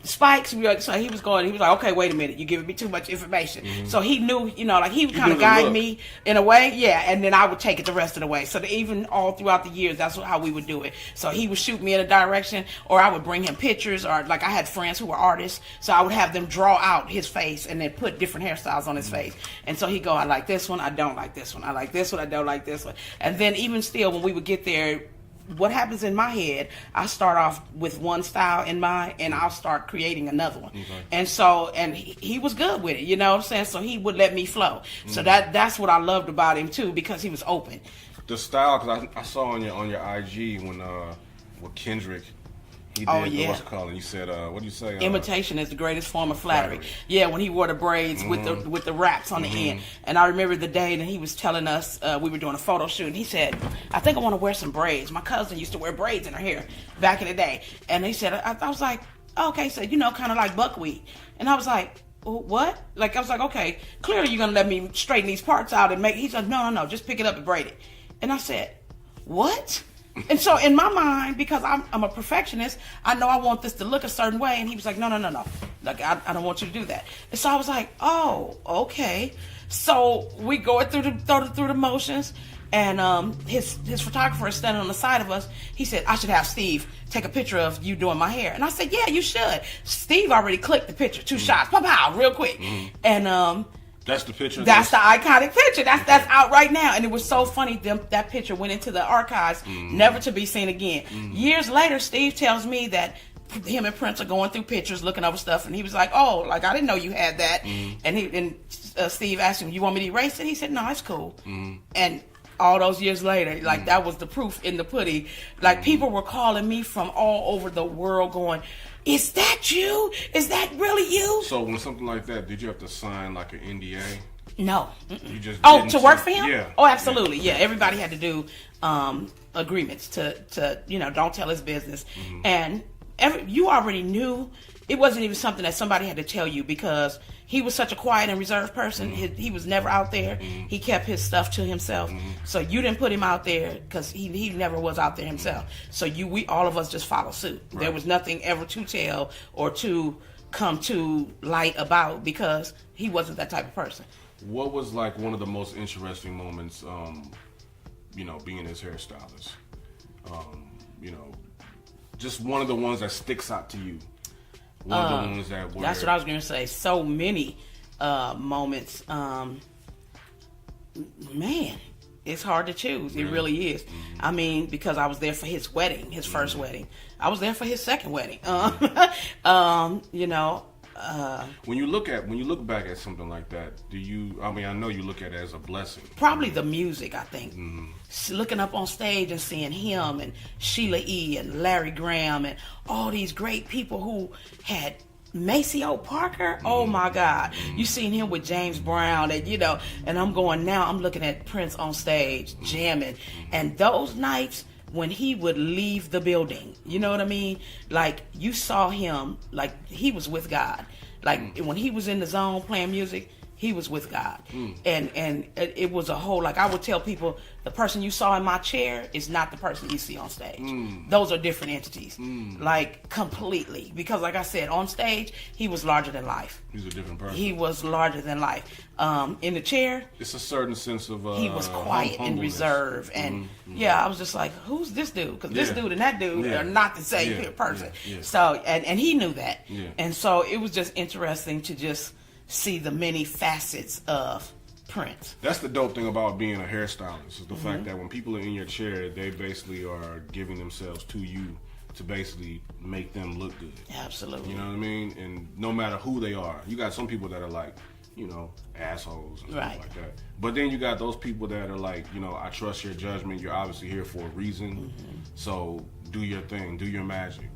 spikes? So he was like, okay, wait a minute, you're giving me too much information. So he knew, like he would kind of guide me in a way, and then I would take it the rest of the way. So even all throughout the years, that's how we would do it. So he would shoot me in a direction, or I would bring him pictures, or like I had friends who were artists, so I would have them draw out his face and then put different hairstyles on his face. And so he'd go, I like this one, I don't like this one, I like this one, I don't like this one. And then even still, when we would get there, what happens in my head, I start off with one style in mind, and I'll start creating another one. Okay. And so, and he was good with it, you know what I'm saying? So he would let me flow. So that's what I loved about him too, because he was open. The style, because I saw on your IG when with Kendrick, he did what's it called? And you said, what do you say? Imitation is the greatest form of flattery. Yeah, when he wore the braids with the wraps on the end. And I remember the day that he was telling us, we were doing a photo shoot, and he said, I think I want to wear some braids. My cousin used to wear braids in her hair back in the day. And he said, I was like, oh, okay, so kind of like buckwheat. And I was like, what? Like, I was like, okay, clearly you're going to let me straighten these parts out and make. He said, no, just pick it up and braid it. And I said, what? And so in my mind, because I'm a perfectionist, I know I want this to look a certain way. And he was like, no. Like, I don't want you to do that. And so I was like, oh, okay. So we go through the motions. And his photographer is standing on the side of us. He said, I should have Steve take a picture of you doing my hair. And I said, yeah, you should. Steve already clicked the picture, 2 shots, pow, real quick. And that's the picture. That's the iconic picture. That's out right now, and it was so funny. That picture went into the archives, never to be seen again. Years later, Steve tells me that him and Prince are going through pictures, looking over stuff, and he was like, "Oh, like I didn't know you had that." And Steve asked him, "You want me to erase it?" He said, "No, it's cool." And all those years later, like that was the proof in the pudding. Like people were calling me from all over the world, going, "Is that you? Is that really you?" So when something like that, did you have to sign like an NDA? No. You just to work for him? Yeah. Oh, absolutely. Yeah. Everybody had to do agreements to don't tell his business. And you already knew. It wasn't even something that somebody had to tell you, because he was such a quiet and reserved person. He was never out there. He kept his stuff to himself. So you didn't put him out there, because he never was out there himself. So we all of us just follow suit. Right. There was nothing ever to tell or to come to light about, because he wasn't that type of person. What was like one of the most interesting moments, being his hairstylist? Just one of the ones that sticks out to you. One of the ones that were... That's what I was going to say. So many moments. Man, it's hard to choose. It really is. I mean, because I was there for his wedding, his first wedding. I was there for his second wedding. When you look back at something like that, I know you look at it as a blessing. Probably the music, I think. Looking up on stage and seeing him and Sheila E. and Larry Graham and all these great people who had Maceo Parker. Oh my God. You seen him with James Brown and I'm looking at Prince on stage jamming. And those nights when he would leave the building, you know what I mean? Like you saw him, like he was with God. Like when he was in the zone playing music, he was with God. And it was a whole, like I would tell people, the person you saw in my chair is not the person you see on stage. Those are different entities. Like completely. Because like I said, on stage, he was larger than life. He's a different person. He was larger than life. In the chair, it's a certain sense of he was quiet and reserved. And I was just like, who's this dude? Because this dude and that dude are not the same person. So, and he knew that. And so it was just interesting to just see the many facets of Prince. That's the dope thing about being a hairstylist, is the fact that when people are in your chair, they basically are giving themselves to you to basically make them look good. Absolutely. You know what I mean? And no matter who they are, you got some people that are like, assholes and stuff like that. But then you got those people that are like, I trust your judgment. You're obviously here for a reason. So do your thing, do your magic.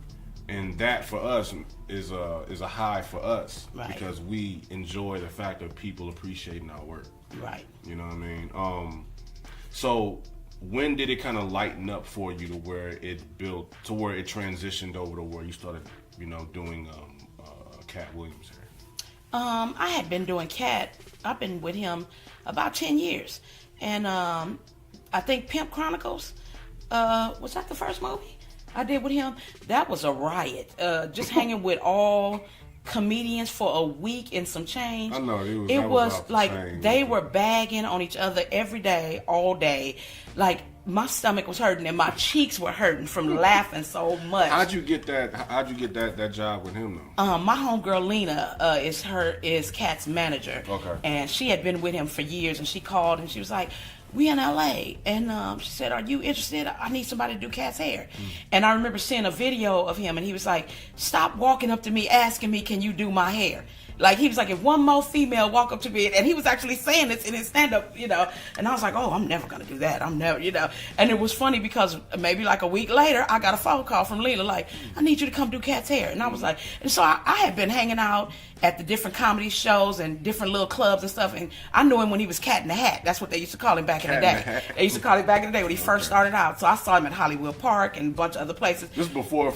And that for us is a high for us, because we enjoy the fact of people appreciating our work. Right. You know what I mean? So when did it kind of lighten up for you to where it built to where it transitioned over to where you started, doing Cat Williams here? I had been doing Cat. I've been with him about 10 years, and I think Pimp Chronicles was that the first movie I did with him? That was a riot. Just hanging with all comedians for a week and some change. I know it was like change. They were bagging on each other every day, all day. Like my stomach was hurting and my cheeks were hurting from laughing so much. How'd you get that job with him though? My homegirl Lena is Cat's manager. Okay. And she had been with him for years, and she called and she was like, "We in LA," and she said, "Are you interested? I need somebody to do Cat's hair." And I remember seeing a video of him, and he was like, "Stop walking up to me asking me, can you do my hair?" Like, he was like, if one more female walk up to me, and he was actually saying this in his stand-up, and I was like, oh, I'm never going to do that. I'm never, And it was funny because maybe like a week later, I got a phone call from Lena, like, I need you to come do Cat's hair. And I was like, and so I had been hanging out at the different comedy shows and different little clubs and stuff, and I knew him when he was Cat in the Hat. That's what they used to call him back in the day. They used to call him back in the day when he first started out. So I saw him at Hollywood Park and a bunch of other places. This before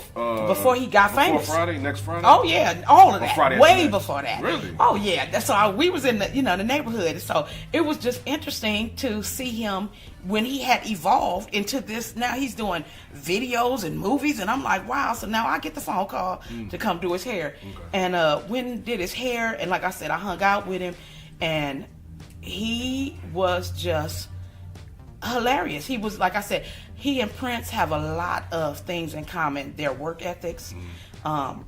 he got famous. Next Friday? Oh yeah, all of that. Friday Way before that. Really? Oh yeah. So we was in the the neighborhood. So it was just interesting to see him when he had evolved into this. Now he's doing videos and movies, and I'm like, wow. So now I get the phone call to come do his hair. Okay. And when did his hair, and like I said, I hung out with him, and he was just hilarious. He was, like I said, he and Prince have a lot of things in common. Their work ethics, how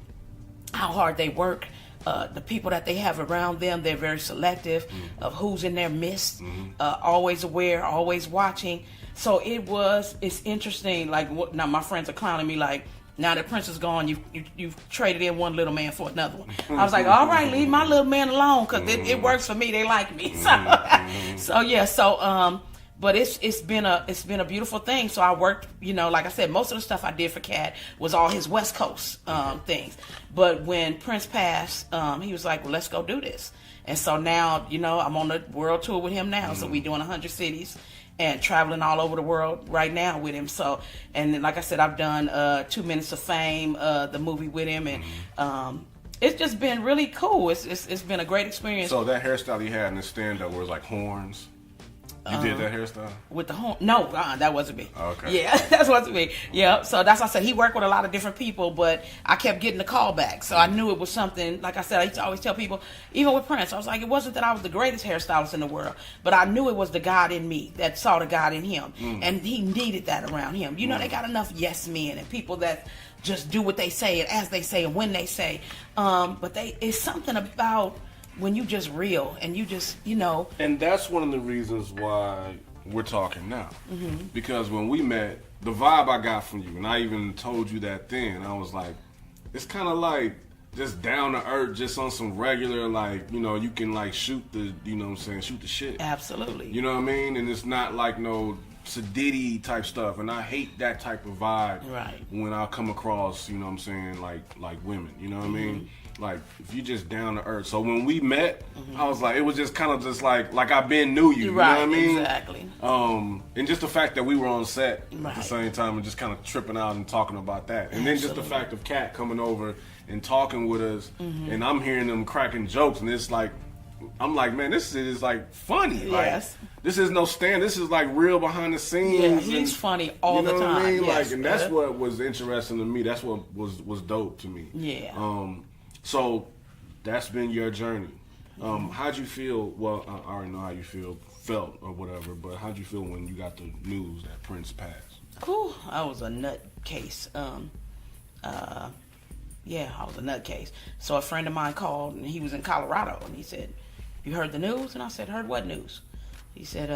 hard they work. The people that they have around them, they're very selective of who's in their midst, always aware, always watching. So it's interesting. Like, now my friends are clowning me like, now that Prince is gone, you've traded in one little man for another one. I was like, all right, leave my little man alone, because it works for me. They like me. But it's been a beautiful thing. So I worked, like I said, most of the stuff I did for Cat was all his West Coast things. But when Prince passed, he was like, well, let's go do this. And so now, I'm on the world tour with him now. So we're doing 100 cities and traveling all over the world right now with him. So, and then, like I said, I've done 2 Minutes of Fame, the movie with him, and it's just been really cool. It's been a great experience. So that hairstyle you had in the stand-up was like horns. You did that hairstyle? With the horn? No, that wasn't me. Okay. Yeah, that wasn't me. Yeah, so that's why I said he worked with a lot of different people, but I kept getting the call back. So I knew it was something, like I said, I used to always tell people, even with Prince, I was like, it wasn't that I was the greatest hairstylist in the world, but I knew it was the God in me that saw the God in him. And he needed that around him. They got enough yes men and people that just do what they say and as they say and when they say. But it's something about when you just real and you just, And that's one of the reasons why we're talking now. Because when we met, the vibe I got from you, and I even told you that then, I was like, it's kind of like just down to earth, just on some regular, like, you can like shoot the, shoot the shit. Absolutely. You know what I mean? And it's not like no sedity type stuff, and I hate that type of vibe. Right. When I come across, like women, you know what I mean? Like, if you just down to earth. So when we met, I was like, it was just kind of just like I've been knew you. Right, you know what I mean? Exactly. And just the fact that we were on set at the same time and just kind of tripping out and talking about that. And then just the fact of Cat coming over and talking with us, and I'm hearing them cracking jokes, and it's like, I'm like, man, this is like funny. Yes. Like, this is no stand. This is like real behind the scenes. Yeah, he's funny all the time. You know what I mean? Yes. Like, and that's what was interesting to me. That's what was dope to me. Yeah. So that's been your journey. How'd you feel? Well, I already know how you felt or whatever, but how'd you feel when you got the news that Prince passed? Cool. I was a nutcase. Yeah, I was a nutcase. So a friend of mine called, and he was in Colorado, and he said, "You heard the news?" And I said, "Heard what news?" He said,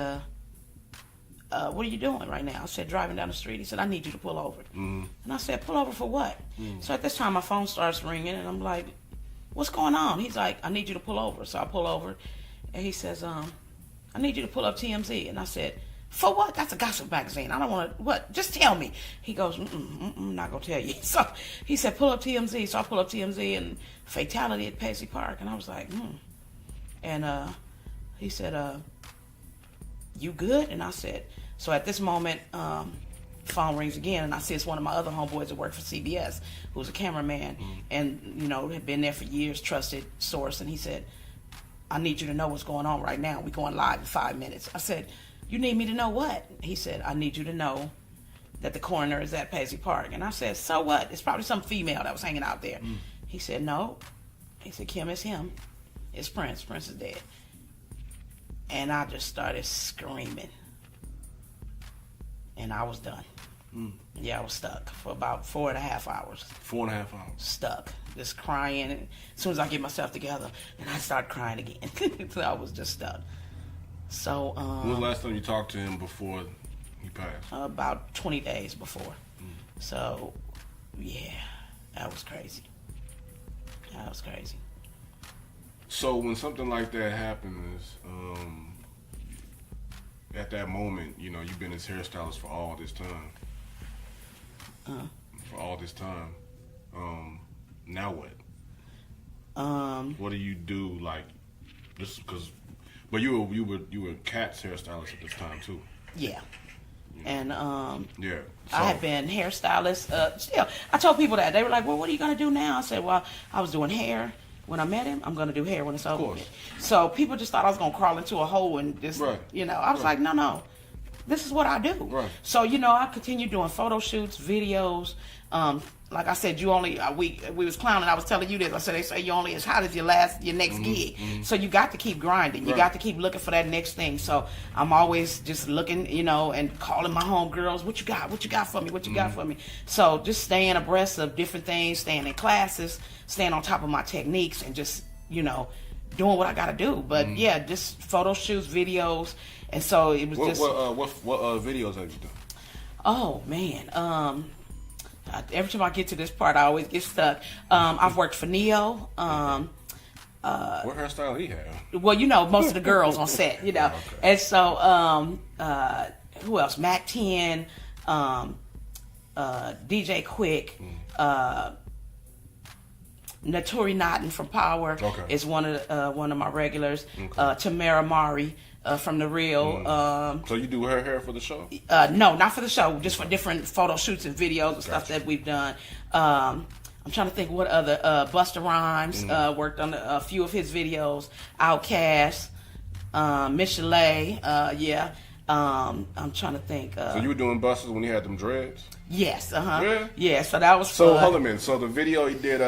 "What are you doing right now?" I said, "Driving down the street." He said, "I need you to pull over." And I said, "Pull over for what?" So at this time, my phone starts ringing, and I'm like, "What's going on?" He's like, "I need you to pull over." So I pull over, and he says, "I need you to pull up TMZ." And I said, "For what? That's a gossip magazine. I don't want to, what? Just tell me." He goes, I'm not going to tell you. So he said, "Pull up TMZ." So I pull up TMZ, and fatality at Paisley Park. And I was like, And he said, "You good?" And I said, So at this moment, phone rings again, and I see it's one of my other homeboys that work for CBS, who's a cameraman, and you know had been there for years, trusted source. And he said, "I need you to know what's going on right now. We're going live in 5 minutes." I said, "You need me to know what?" He said, "I need you to know that the coroner is at Paisley Park." And I said, "So what? It's probably some female that was hanging out there." He said, "No." He said, "Kim, it's him. It's Prince. Prince is dead." And I just started screaming. And I was done. Yeah, I was stuck for about 4.5 hours. 4.5 hours. Stuck. Just crying. And as soon as I get myself together, then I start crying again. So I was just stuck. So, when was the last time you talked to him before he passed? About 20 days before. So, yeah, that was crazy. That was crazy. So when something like that happens, at that moment, you know, you've been his hairstylist for all this time. Now what? What do you do? Like, just because, but you were Cat's hairstylist at this time too. Yeah. And yeah, so, I had been hairstylist. Still, I told people that. They were like, "Well, what are you gonna do now?" I said, "Well, I was doing hair when I met him. I'm gonna do hair when it's over with." So people just thought I was gonna crawl into a hole and just, you know. I was like, "No, this is what I do." Right. So you know, I continued doing photo shoots, videos. Like I said, you only we was clowning. I was telling you this. I said they say you only as hot as your next gig. So you got to keep grinding. You got to keep looking for that next thing. So I'm always just looking, you know, and calling my homegirls. What you got? What you got for me? What you got for me? So just staying abreast of different things, staying in classes, staying on top of my techniques, and just, you know, doing what I got to do. But yeah, just photo shoots, videos, and so it was just. What videos have you done? Oh man. Every time I get to this part, I always get stuck. I've worked for Neo. What hairstyle he had? Well, you know, most of the girls on set, you know. Okay. And so, who else? Mac 10, DJ Quick, Naturi Naughton from Power is one of my regulars. Tamara Mari. From The Real. So you do her hair for the show? No, not for the show. Just for different photo shoots and videos and stuff that we've done. I'm trying to think what other. Busta Rhymes worked on a few of his videos. Outkast, Michelet. Yeah. I'm trying to think. So you were doing Busta's when he had them dreads? Yes. Yeah. Yeah. So that was. So hold a minute. So the video he did.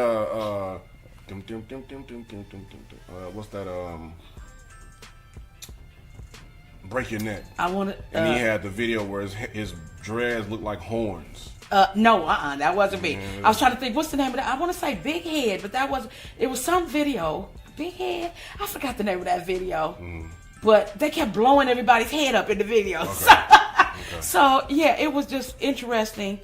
What's that? Break Your Neck. I want to. And he had the video where his dreads looked like horns. No, that wasn't me. I was trying to think, what's the name of that? I want to say Big Head, but that wasn't. It was some video. Big Head. I forgot the name of that video. But they kept blowing everybody's head up in the video. So yeah, it was just interesting.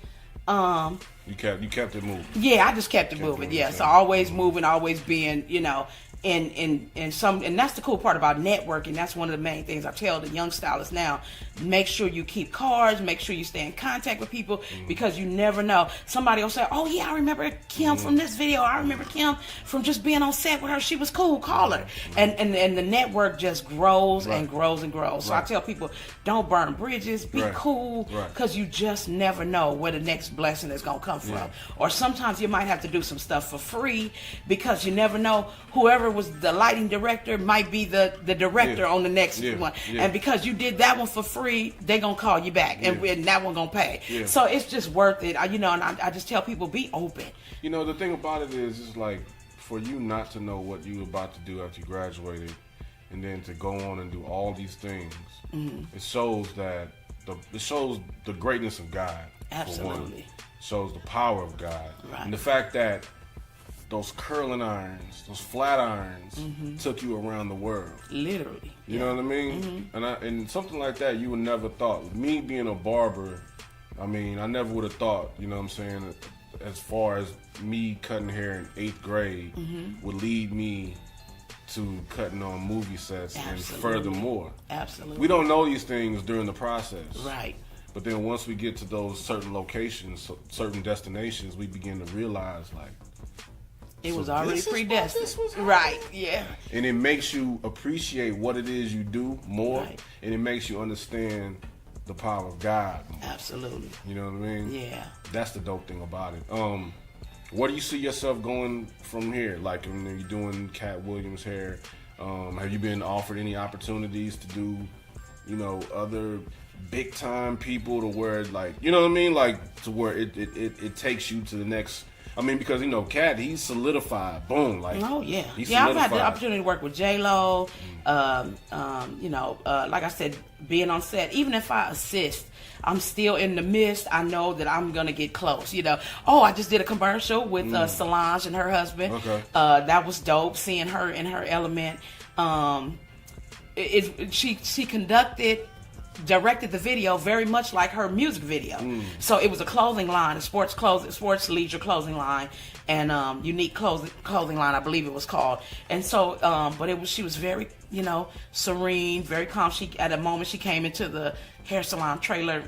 You kept it moving. Yeah, I just kept it moving. Yeah, so always moving, always being, you know. And that's the cool part about networking. That's one of the main things I tell the young stylists now. Make sure you keep cards. Make sure you stay in contact with people because you never know. Somebody will say, "Oh yeah, I remember Kim from this video. I remember Kim from just being on set with her. She was cool. Call her." And the network just grows and grows and grows. So I tell people, don't burn bridges. Be cool because you just never know where the next blessing is gonna come from. Or sometimes you might have to do some stuff for free because you never know. Whoever was the lighting director might be the director on the next one. And because you did that one for free, they're going to call you back. And that one going to pay. So it's just worth it. You know, and I just tell people, be open. You know, the thing about it is, it's like, for you not to know what you were about to do after you graduated, and then to go on and do all these things, it shows that, it shows the greatness of God. Absolutely. It shows the power of God. And the fact that those curling irons, those flat irons, took you around the world. Literally. You know what I mean? And something like that you would never thought. Me being a barber, I mean, I never would have thought, you know what I'm saying, as far as me cutting hair in 8th grade would lead me to cutting on movie sets and furthermore. Absolutely. We don't know these things during the process. Right. But then once we get to those certain locations, certain destinations, we begin to realize, like, it was already predestined. Right, yeah. And it makes you appreciate what it is you do more. And it makes you understand the power of God. Absolutely. You know what I mean? Yeah. That's the dope thing about it. Where do you see yourself going from here? Like, when you're doing Cat Williams hair, have you been offered any opportunities to do, you know, other big time people to where, like, you know what I mean? Like, to where it takes you to the next. I mean, because, you know, Cat, he's solidified. Boom. Like, oh, yeah. He's yeah, I've solidified. had the opportunity to work with J-Lo. You know, like I said, being on set, even if I assist, I'm still in the midst. I know that I'm going to get close, you know. Oh, I just did a commercial with Solange and her husband. Okay. That was dope, seeing her in her element. She directed the video very much like her music video. So it was a clothing line, a sports leisure clothing line, and unique clothing line, I believe it was called. And so, but she was very, you know, serene, very calm. At a moment she came into the hair salon trailer,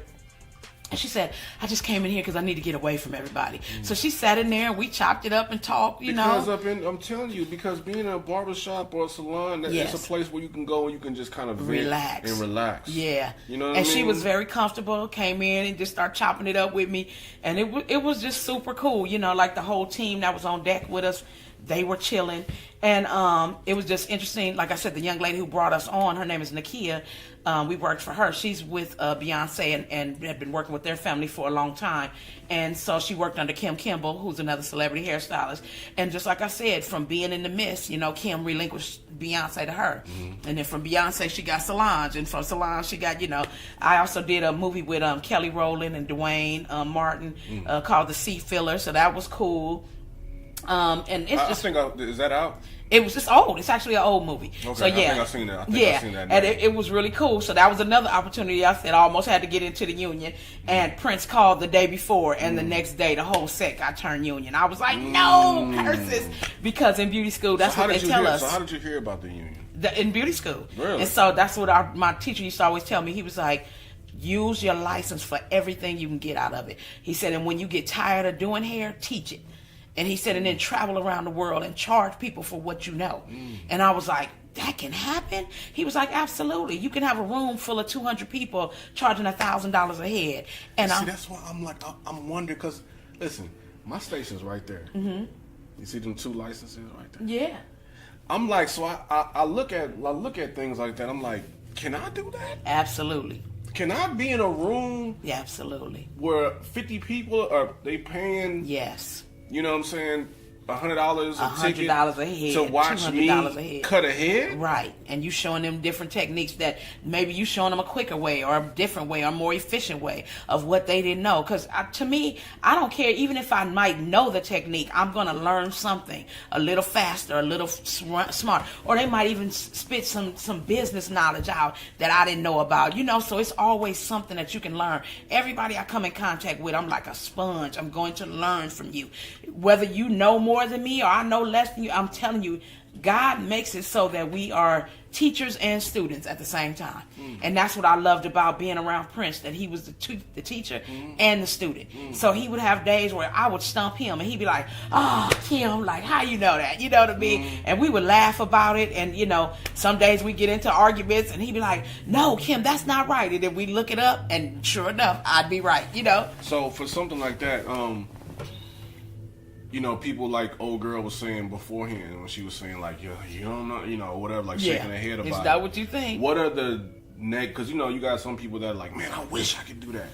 and she said, I just came in here because I need to get away from everybody. So she sat in there and we chopped it up and talked, you know. I'm telling you, because being in a barbershop or a salon, it's a place where you can go and you can just kind of relax. Yeah. You know what I mean? And she was very comfortable, came in and just started chopping it up with me. And it was just super cool, you know, like the whole team that was on deck with us, they were chilling. And it was just interesting. Like I said, the young lady who brought us on, her name is Nakia. We worked for her. She's with Beyonce and had been working with their family for a long time. And so she worked under Kim Kimball, who's another celebrity hairstylist. And just like I said, from being in the midst, you know, Kim relinquished Beyonce to her. And then from Beyonce, she got Solange. And from Solange, she got, you know, I also did a movie with Kelly Rowland and Dwayne Martin called The Sea Filler. So that was cool. And it's is that out? It's old. It's actually an old movie. Okay, So yeah, I think I've seen that. I've seen that. And it was really cool. So that was another opportunity. I said I almost had to get into the union, and Prince called the day before, and the next day the whole set got turned union. I was like, no curses, because in beauty school that's what they tell us. So how did you hear about the union? In beauty school. Really? And so that's what my teacher used to always tell me. He was like, use your license for everything you can get out of it. He said, and when you get tired of doing hair, teach it. And he said, and then travel around the world and charge people for what you know. And I was like, that can happen? He was like, absolutely. You can have a room full of 200 people charging $1,000 a head. And see, that's why I'm like, I'm wondering, because, listen, my station's right there. You see them 2 licenses right there? Yeah. I'm like, so I look at things like that. I'm like, can I do that? Absolutely. Can I be in a room? Yeah, absolutely. Where 50 people are paying? Yes. You know what I'm saying? $100 a ticket $100 a head to watch me cut a head? Right. And you showing them different techniques that maybe you showing them a quicker way or a different way or a more efficient way of what they didn't know. Because to me, I don't care. Even if I might know the technique, I'm going to learn something a little faster, a little smart. Or they might even spit some business knowledge out that I didn't know about. You know, so it's always something that you can learn. Everybody I come in contact with, I'm like a sponge. I'm going to learn from you. Whether you know more than me or I know less than you, I'm telling you, God makes it so that we are teachers and students at the same time. And that's what I loved about being around Prince, that he was the teacher and the student. So he would have days where I would stump him and he'd be like, oh, Kim, like, how you know that? You know what I mean? And we would laugh about it. And, you know, some days we get into arguments and he'd be like, no, Kim, that's not right. And then we look it up and sure enough, I'd be right, you know? So for something like that, you know, people like old girl was saying beforehand when she was saying like, you don't know, you know, whatever, like shaking her head about it. Is that what you think? What are the because you know, you got some people that are like, man, I wish I could do that.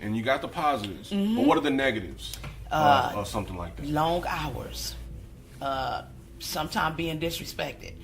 And you got the positives. But what are the negatives of something like that? Long hours. Sometimes being disrespected.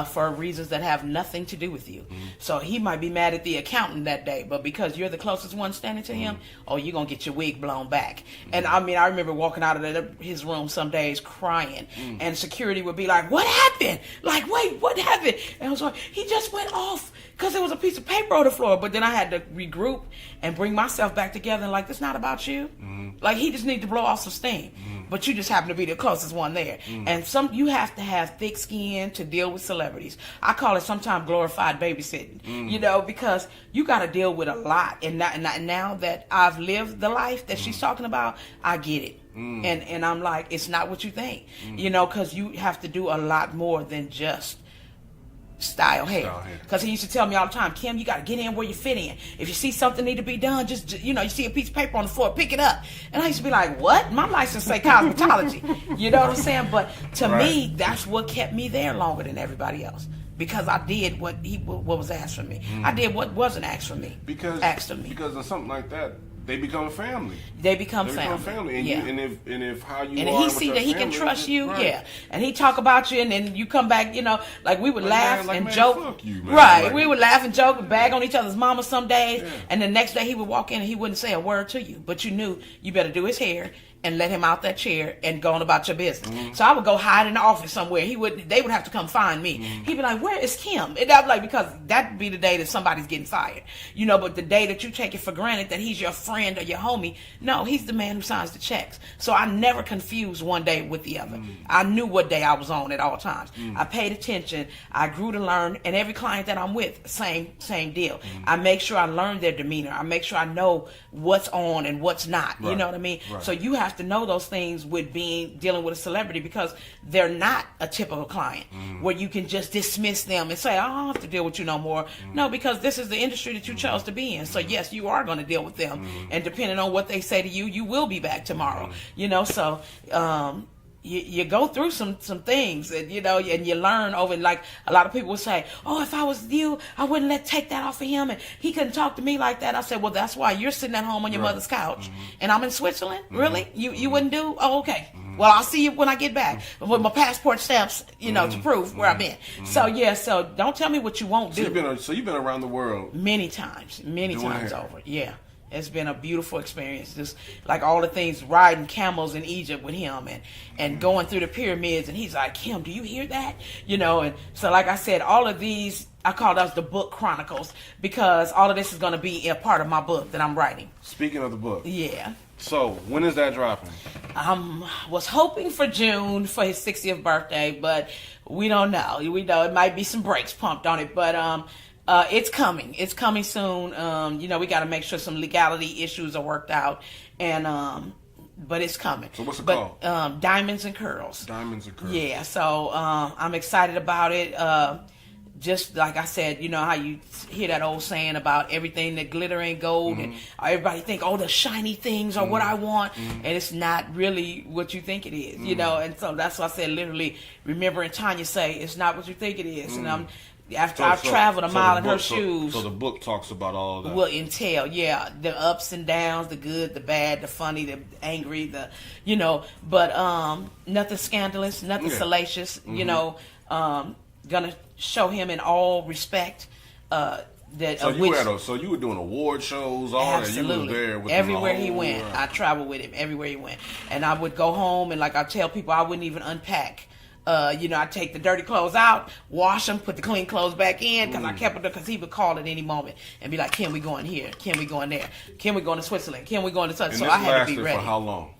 For reasons that have nothing to do with you. So he might be mad at the accountant that day, but because you're the closest one standing to him, you're going to get your wig blown back. And I mean, I remember walking out of his room some days crying, and security would be like, what happened? Like, wait, what happened? And I was like, he just went off because there was a piece of paper on the floor. But then I had to regroup and bring myself back together and like, it's not about you. Like, he just needs to blow off some steam. But you just happen to be the closest one there. And you have to have thick skin to deal with celebrities. I call it sometimes glorified babysitting, you know, because you got to deal with a lot. And now that I've lived the life that she's talking about, I get it. And I'm like, it's not what you think, you know, because you have to do a lot more than just style hair. Style hair. Because he used to tell me all the time, Kim, you got to get in where you fit in. If you see something need to be done, just, you see a piece of paper on the floor, pick it up. And I used to be like, what? My license say cosmetology. You know what I'm saying? But to me, that's what kept me there longer than everybody else. Because I did what was asked from me. I did what wasn't asked from me. Asked of me. Because of something like that, they become family. They become family. And, yeah. and if how you and are he see that he can trust you, right. yeah. And he talk about you, and then you come back, like we would laugh and joke. Fuck you, man. Right, like, we would laugh and joke and bag on each other's mama some days, yeah. and the next day he would walk in and he wouldn't say a word to you, but you knew you better do his hair and let him out that chair and go on about your business. Mm-hmm. So I would go hide in the office somewhere. They would have to come find me. Mm-hmm. He'd be like, where is Kim? And I'd be like, because that'd be the day that somebody's getting fired. But the day that you take it for granted that he's your friend or your homie, no, he's the man who signs the checks. So I never confused one day with the other. Mm-hmm. I knew what day I was on at all times. Mm-hmm. I paid attention. I grew to learn. And every client that I'm with, same deal. Mm-hmm. I make sure I learn their demeanor. I make sure I know what's on and what's not. Right. You know what I mean? Right. So you have to know those things with dealing with a celebrity, because they're not a typical client where you can just dismiss them and say, I don't have to deal with you no more. No, because this is the industry that you chose to be in. So yes, you are going to deal with them, and depending on what they say to you, you will be back tomorrow. So you go through some things, and and you learn over. Like a lot of people will say, oh, if I was you, I wouldn't take that off of him, and he couldn't talk to me like that. I said, well, that's why you're sitting at home on your mother's couch, and I'm in Switzerland. Really? You wouldn't do? Oh, okay. Well, I'll see you when I get back with my passport stamps, to prove where I've been. So so don't tell me what you won't do. You've been around the world many times over. Yeah. It's been a beautiful experience. Just like all the things, riding camels in Egypt with him and going through the pyramids. And he's like, Kim, do you hear that? And so like I said, all of these, I call those the book chronicles, because all of this is going to be a part of my book that I'm writing. Speaking of the book. Yeah. So when is that dropping? Was hoping for June for his 60th birthday, but we don't know. We know it might be some brakes pumped on it, but it's coming. It's coming soon. We got to make sure some legality issues are worked out, and but it's coming. So what's it called? Diamonds and Curls. Diamonds and Curls. Yeah. So I'm excited about it. Just like I said, how you hear that old saying about everything that glitter ain't gold, and everybody think, oh, the shiny things are what I want, and it's not really what you think it is, and so that's why I said, literally, remembering Tanya say, it's not what you think it is, and I've traveled a mile in her shoes. So the book talks about all of that. Will entail, the ups and downs, the good, the bad, the funny, the angry, but nothing scandalous, nothing salacious, gonna show him in all respect. So you were doing award shows, all absolutely. That. You were there with everywhere he went. I traveled with him everywhere he went, and I would go home and I tell people I wouldn't even unpack. I take the dirty clothes out, wash them, put the clean clothes back in, because I kept it there, because he would call at any moment and be like, "Can we go in here? Can we go in there? Can we go into Switzerland? Can we go into such?" So I had to be ready. For how long?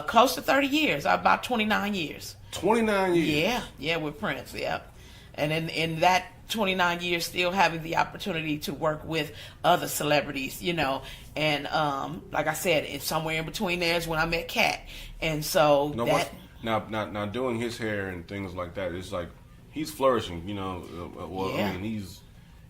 Close to 30 years. About 29 years. 29 years. Yeah, with Prince. Yeah. And in that 29 years, still having the opportunity to work with other celebrities, and like I said, it's somewhere in between there is when I met Kat, and so now doing his hair and things like that, it's like he's flourishing, I mean, he's,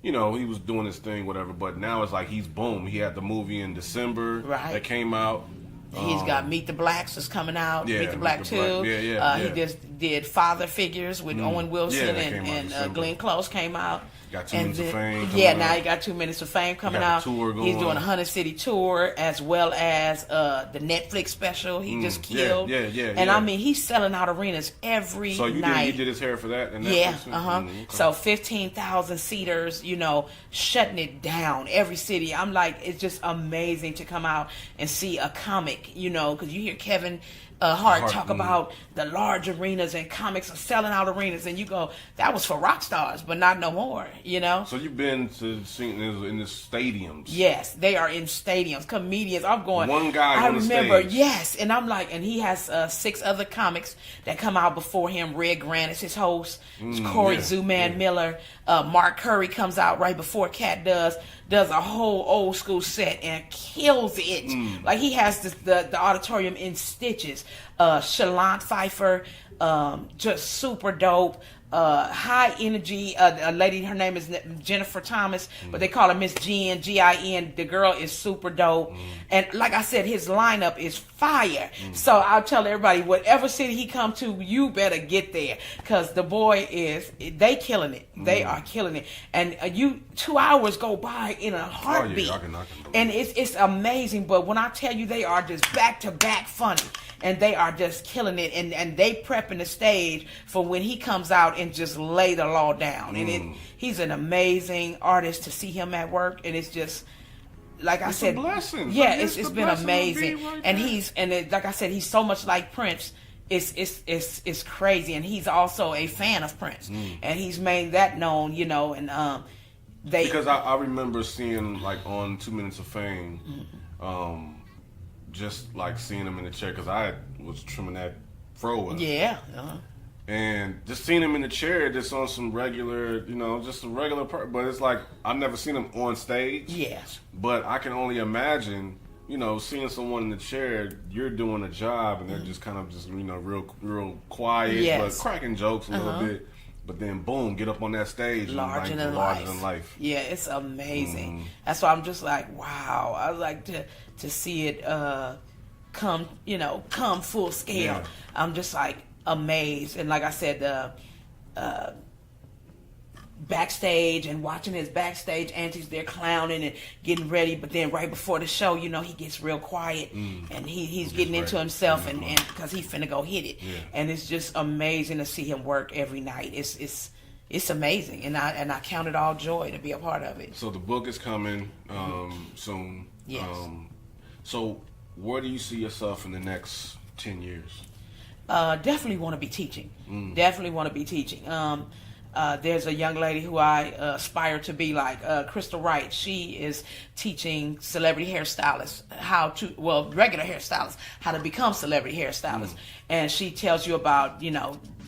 he was doing his thing, whatever, but now it's like he's boom. He had the movie in December that came out. He's got Meet the Blacks is coming out. Meet the Black 2. He just did Father Figures with Owen Wilson and Glenn Close came out. Got 2 Minutes of Fame. Now he got 2 Minutes of Fame coming out. He's doing a 100 City tour, as well as the Netflix special he just killed. And I mean, he's selling out arenas every night. You did his hair for that? Okay. So 15,000 seaters, shutting it down. Every city. I'm like, it's just amazing to come out and see a comic, because you hear Kevin Hart talk about the large arenas, and comics are selling out arenas, and you go, that was for rock stars, but not no more, So you've been to see in the stadiums. Yes, they are in stadiums. Comedians, I'm going. One guy I on the remember, stage. yes, and I'm like, and he has 6 other comics that come out before him. Red Grant is his host. Corey Zooman Miller. Mark Curry comes out right before Kat does a whole old school set and kills it. Like he has the auditorium in stitches. Shallant Pfeiffer, just super dope. high energy, a lady, her name is Jennifer Thomas, but they call her Miss Gin, Gin. The girl is super dope. And like I said, his lineup is fire. So I'll tell everybody, whatever city he come to, you better get there, because the boy they killing it. They are killing it. And 2 hours go by in a heartbeat. I can and it's amazing. But when I tell you, they are just back to back funny. And they are just killing it, and they prepping the stage for when he comes out and just lay the law down. And he's an amazing artist to see him at work, and it's just like I said, a blessing. Yeah, Like, it's been amazing. Right And like I said, he's so much like Prince. It's crazy, and he's also a fan of Prince, and he's made that known, and because I remember seeing like on 2 Minutes of Fame. Just like seeing him in the chair, because I was trimming that fro. Yeah. And just seeing him in the chair, just on some regular, just a regular but it's like, I've never seen him on stage. Yes. But I can only imagine, seeing someone in the chair, you're doing a job, and they're just kind of just, real quiet, but cracking jokes a little bit. But then, boom, get up on that stage. Larger than life. Yeah, it's amazing. That's why I'm just like, wow. I would like to see it come full scale. Yeah. I'm just like amazed. And like I said, backstage and watching his backstage antics, they're clowning and getting ready, but then right before the show, he gets real quiet and he's getting into himself and because he's finna go hit it. And it's just amazing to see him work every night. It's amazing, and I count it all joy to be a part of it. So the book is coming soon. Yes. So where do you see yourself in the next 10 years? Definitely want to be teaching. Definitely want to be teaching. There's a young lady who I aspire to be like, Crystal Wright. She is teaching celebrity hairstylists regular hairstylists, how to become celebrity hairstylists. And she tells you about,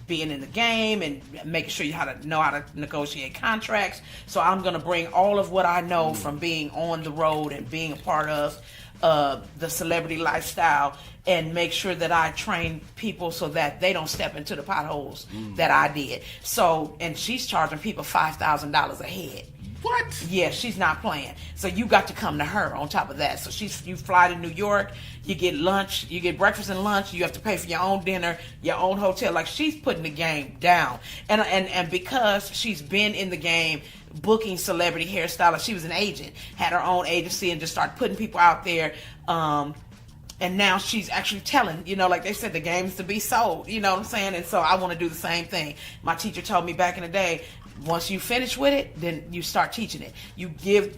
being in the game and making sure you know how to negotiate contracts. So I'm going to bring all of what I know from being on the road and being a part of the celebrity lifestyle, and make sure that I train people so that they don't step into the potholes that I did. So, and she's charging people $5,000 a head. What? Yeah, she's not playing. So you got to come to her on top of that. So you fly to New York, you get lunch, you get breakfast and lunch, you have to pay for your own dinner, your own hotel. Like, she's putting the game down. And because she's been in the game booking celebrity hairstylists, she was an agent, had her own agency, and just started putting people out there. And now she's actually telling, like they said, the game's to be sold, you know what I'm saying? And so I want to do the same thing. My teacher told me back in the day, once you finish with it, then you start teaching it.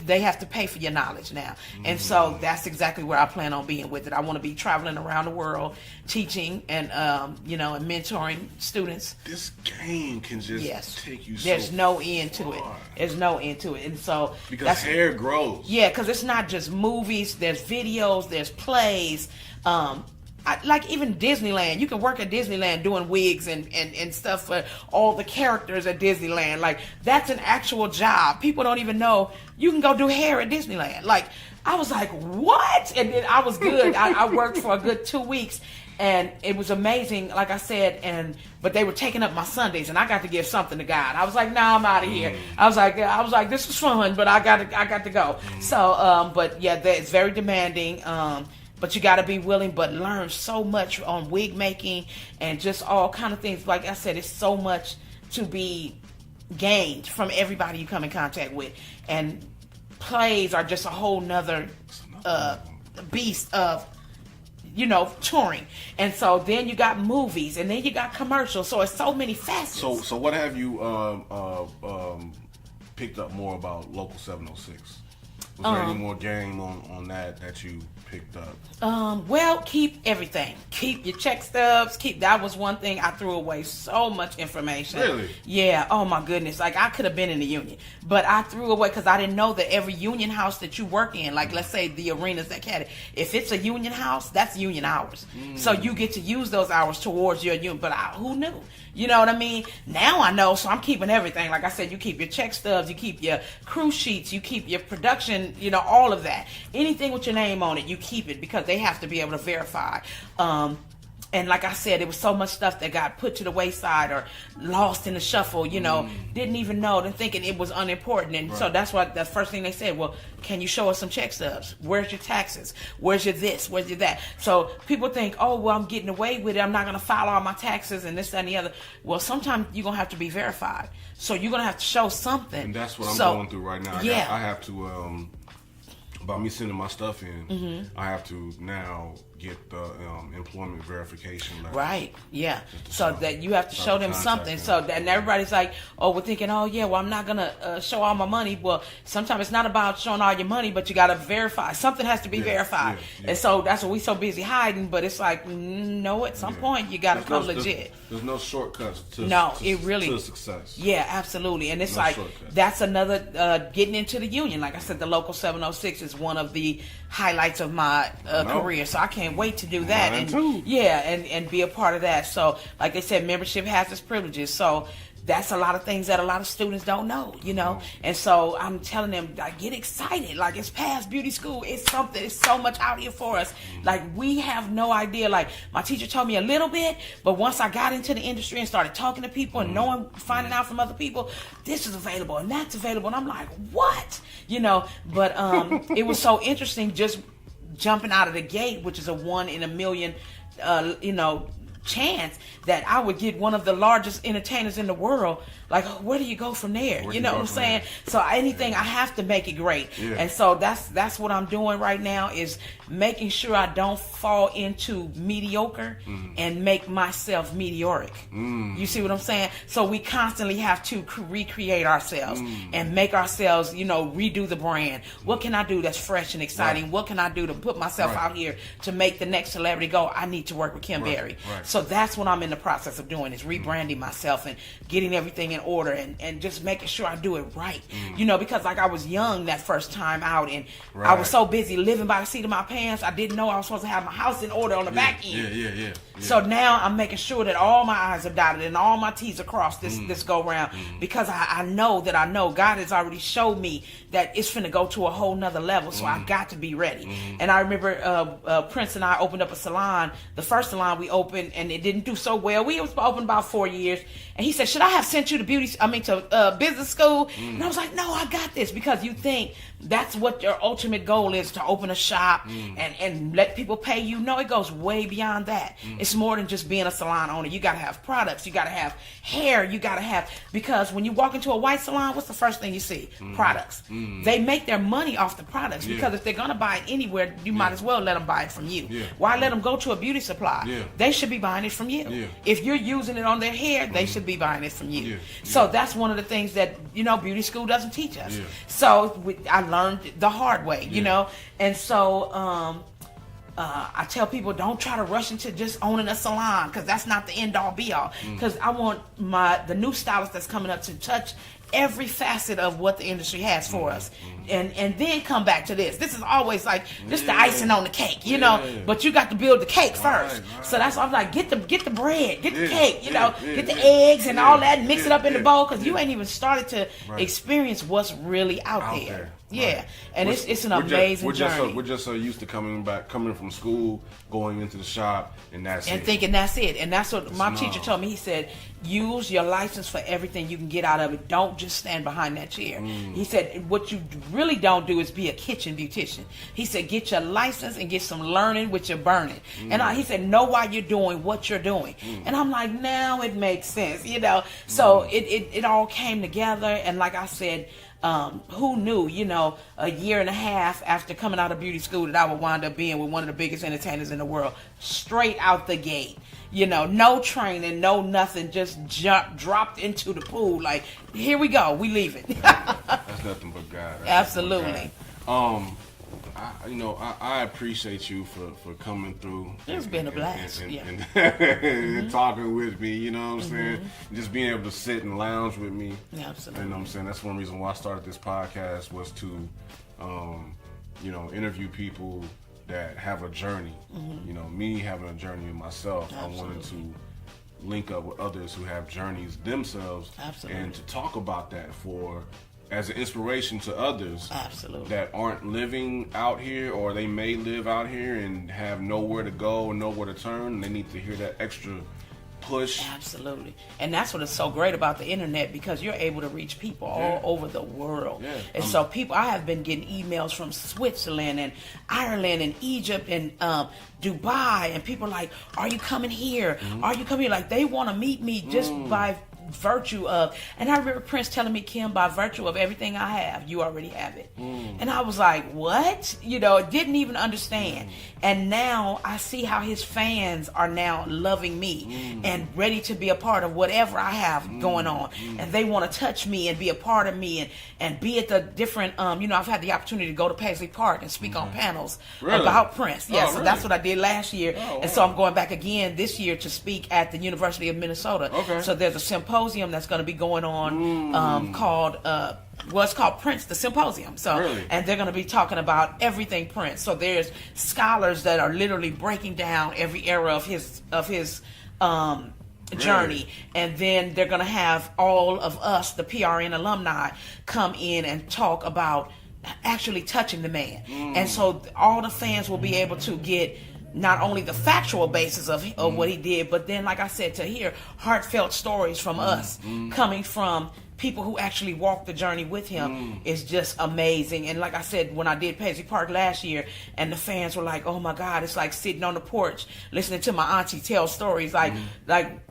They have to pay for your knowledge now. And so that's exactly where I plan on being with it. I want to be traveling around the world, teaching and, and mentoring students. This game can just take you There's so no end to far. it. There's no end to it. And so because hair grows. Yeah, because it's not just movies. There's videos. There's plays. Like even Disneyland, you can work at Disneyland doing wigs and stuff for all the characters at Disneyland. Like, that's an actual job. People don't even know you can go do hair at Disneyland. Like, I was like, what? And then I was good. I worked for a good 2 weeks, and it was amazing, like I said. But they were taking up my Sundays, and I got to give something to God. I was like, nah, I'm out of here. I was like, this was fun, but I got to go. So, but yeah, it's very demanding. But you got to be willing, but learn so much on wig making and just all kind of things. Like I said, it's so much to be gained from everybody you come in contact with. And plays are just a whole nother beast of, touring. And so then you got movies, and then you got commercials. So it's so many facets. So what have you picked up more about Local 706? Was there any more game on that you picked up? Well, keep everything. Keep your check stubs. That was one thing I threw away. So much information. Really? Yeah. Oh my goodness. Like, I could have been in the union, but I threw away because I didn't know that every union house that you work in, like let's say the arenas that had it, if it's a union house, that's union hours. So you get to use those hours towards your union. But who knew? You know what I mean? Now I know, so I'm keeping everything. Like I said, you keep your check stubs, you keep your crew sheets, you keep your production, all of that. Anything with your name on it, you keep it because they have to be able to verify. And like I said, it was so much stuff that got put to the wayside or lost in the shuffle, you know, didn't even know, and thinking it was unimportant. And so that's why the first thing they said, well, can you show us some check stubs? Where's your taxes? Where's your this? Where's your that? So people think, oh, well, I'm getting away with it. I'm not going to file all my taxes and this, that, and the other. Well, sometimes you're going to have to be verified. So you're going to have to show something. And that's what I'm going through right now. Yeah. I have to, by me sending my stuff in, I have to now get the employment verification letter. Right, yeah. So that you have to show them something. So that, and everybody's like, oh, we're thinking, oh, yeah, well, I'm not going to show all my money. Well, sometimes it's not about showing all your money, but you got to verify. Something has to be verified. Yeah. And so that's what we so busy hiding. But it's like, no, at some point, you got to come legit. There's no shortcuts to success. Yeah, absolutely. And it's like, that's another, getting into the union. Like I said, the Local 706 is one of the highlights of my career. So I can't wait to do that. And be a part of that. So like they said, membership has its privileges. So that's a lot of things that a lot of students don't know, you know. And so I'm telling them, like, get excited. Like, it's past beauty school. It's something. It's so much out here for us. Like, we have no idea. Like, my teacher told me a little bit, but once I got into the industry and started talking to people and knowing, finding out from other people, this is available and that's available. And I'm like, what? You know, but it was so interesting just jumping out of the gate, which is a 1 in a million, you know, chance that I would get one of the largest entertainers in the world. Like, where do you go from there? You know what I'm saying? So anything, I have to make it great. And so that's what I'm doing right now, is making sure I don't fall into mediocre and make myself meteoric. You see what I'm saying? So we constantly have to recreate ourselves and make ourselves, you know, redo the brand. What can I do that's fresh and exciting? What can I do to put myself out here to make the next celebrity go, I need to work with Kim Berry. So that's what I'm in the process of doing, is rebranding myself and getting everything in order and just making sure I do it right. You know, because like I was young that first time out, and I was so busy living by the seat of my pants, I didn't know I was supposed to have my house in order on the back end. So now I'm making sure that all my I's are dotted and all my T's are crossed this go round, because I know God has already showed me that it's finna go to a whole nother level. So I got to be ready. And I remember Prince and I opened up a salon. The first salon we opened, and it didn't do so well. We was open about 4 years, and he said, should I have sent you to business school? And I was like, no, I got this. Because you think that's what your ultimate goal is, to open a shop and let people pay you. No, it goes way beyond that. It's more than just being a salon owner. You got to have products. You got to have hair. You got to have, because when you walk into a white salon, what's the first thing you see? Products. They make their money off the products, because if they're going to buy it anywhere, you might as well let them buy it from you. Why let them go to a beauty supply? They should be buying it from you. If you're using it on their hair, they should be buying it from you. So that's one of the things that, you know, beauty school doesn't teach us. So I learned the hard way, you know. And so I tell people, don't try to rush into just owning a salon, because that's not the end all be all. Because I want the new stylist that's coming up to touch every facet of what the industry has for us, and then come back to this. This is always like this the icing on the cake, you know. But you got to build the cake first. So that's why I'm like, get the bread, get the cake, you know, get the eggs and all that, and mix it up in the bowl, because you ain't even started to experience what's really out there. And it's an amazing journey. We're just so used to coming from school, going into the shop, and thinking that's it. And that's what my teacher told me. He said, use your license for everything you can get out of it. Don't just stand behind that chair. He said, what you really don't do is be a kitchen beautician. He said, get your license and get some learning with your burning. And he said, know why you're doing what you're doing. And I'm like, now it makes sense, you know. So it all came together. And like I said, who knew, you know, a year and a half after coming out of beauty school, that I would wind up being with one of the biggest entertainers in the world, straight out the gate. You know, no training, no nothing, just dropped into the pool. Like, here we go, we leaving. That's nothing but God. Absolutely. I appreciate you for coming through. It's been a blast. And talking with me, you know what I'm saying? Just being able to sit and lounge with me. Absolutely. You know what I'm saying? That's one reason why I started this podcast, was to, interview people that have a journey. You know, me having a journey in myself. Absolutely. I wanted to link up with others who have journeys themselves. Absolutely. And to talk about that for as an inspiration to others. Absolutely. That aren't living out here, or they may live out here and have nowhere to go and nowhere to turn. And they need to hear that extra push. Absolutely. And that's what is so great about the internet, because you're able to reach people all over the world. Yeah. And so I have been getting emails from Switzerland and Ireland and Egypt and Dubai, and people are like, are you coming here? Are you coming here? Like, they want to meet me just by virtue of, and I remember Prince telling me, Kim, by virtue of everything I have, you already have it. And I was like, what? Didn't even understand. And now I see how his fans are now loving me and ready to be a part of whatever I have going on. And they want to touch me and be a part of me and be at the different, I've had the opportunity to go to Paisley Park and speak on panels about Prince. Yeah, so that's what I did last year. And so I'm going back again this year to speak at the University of Minnesota. Okay. So there's a symposium that's going to be going on called it's called Prince the Symposium. So and they're going to be talking about everything Prince. So there's scholars that are literally breaking down every era of his journey, and then they're going to have all of us, the PRN alumni, come in and talk about actually touching the man. And so all the fans will be able to get not only the factual basis of what he did, but then, like I said, to hear heartfelt stories from us coming from people who actually walked the journey with him is just amazing. And like I said, when I did Paisley Park last year, and the fans were like, oh my God, it's like sitting on the porch listening to my auntie tell stories, like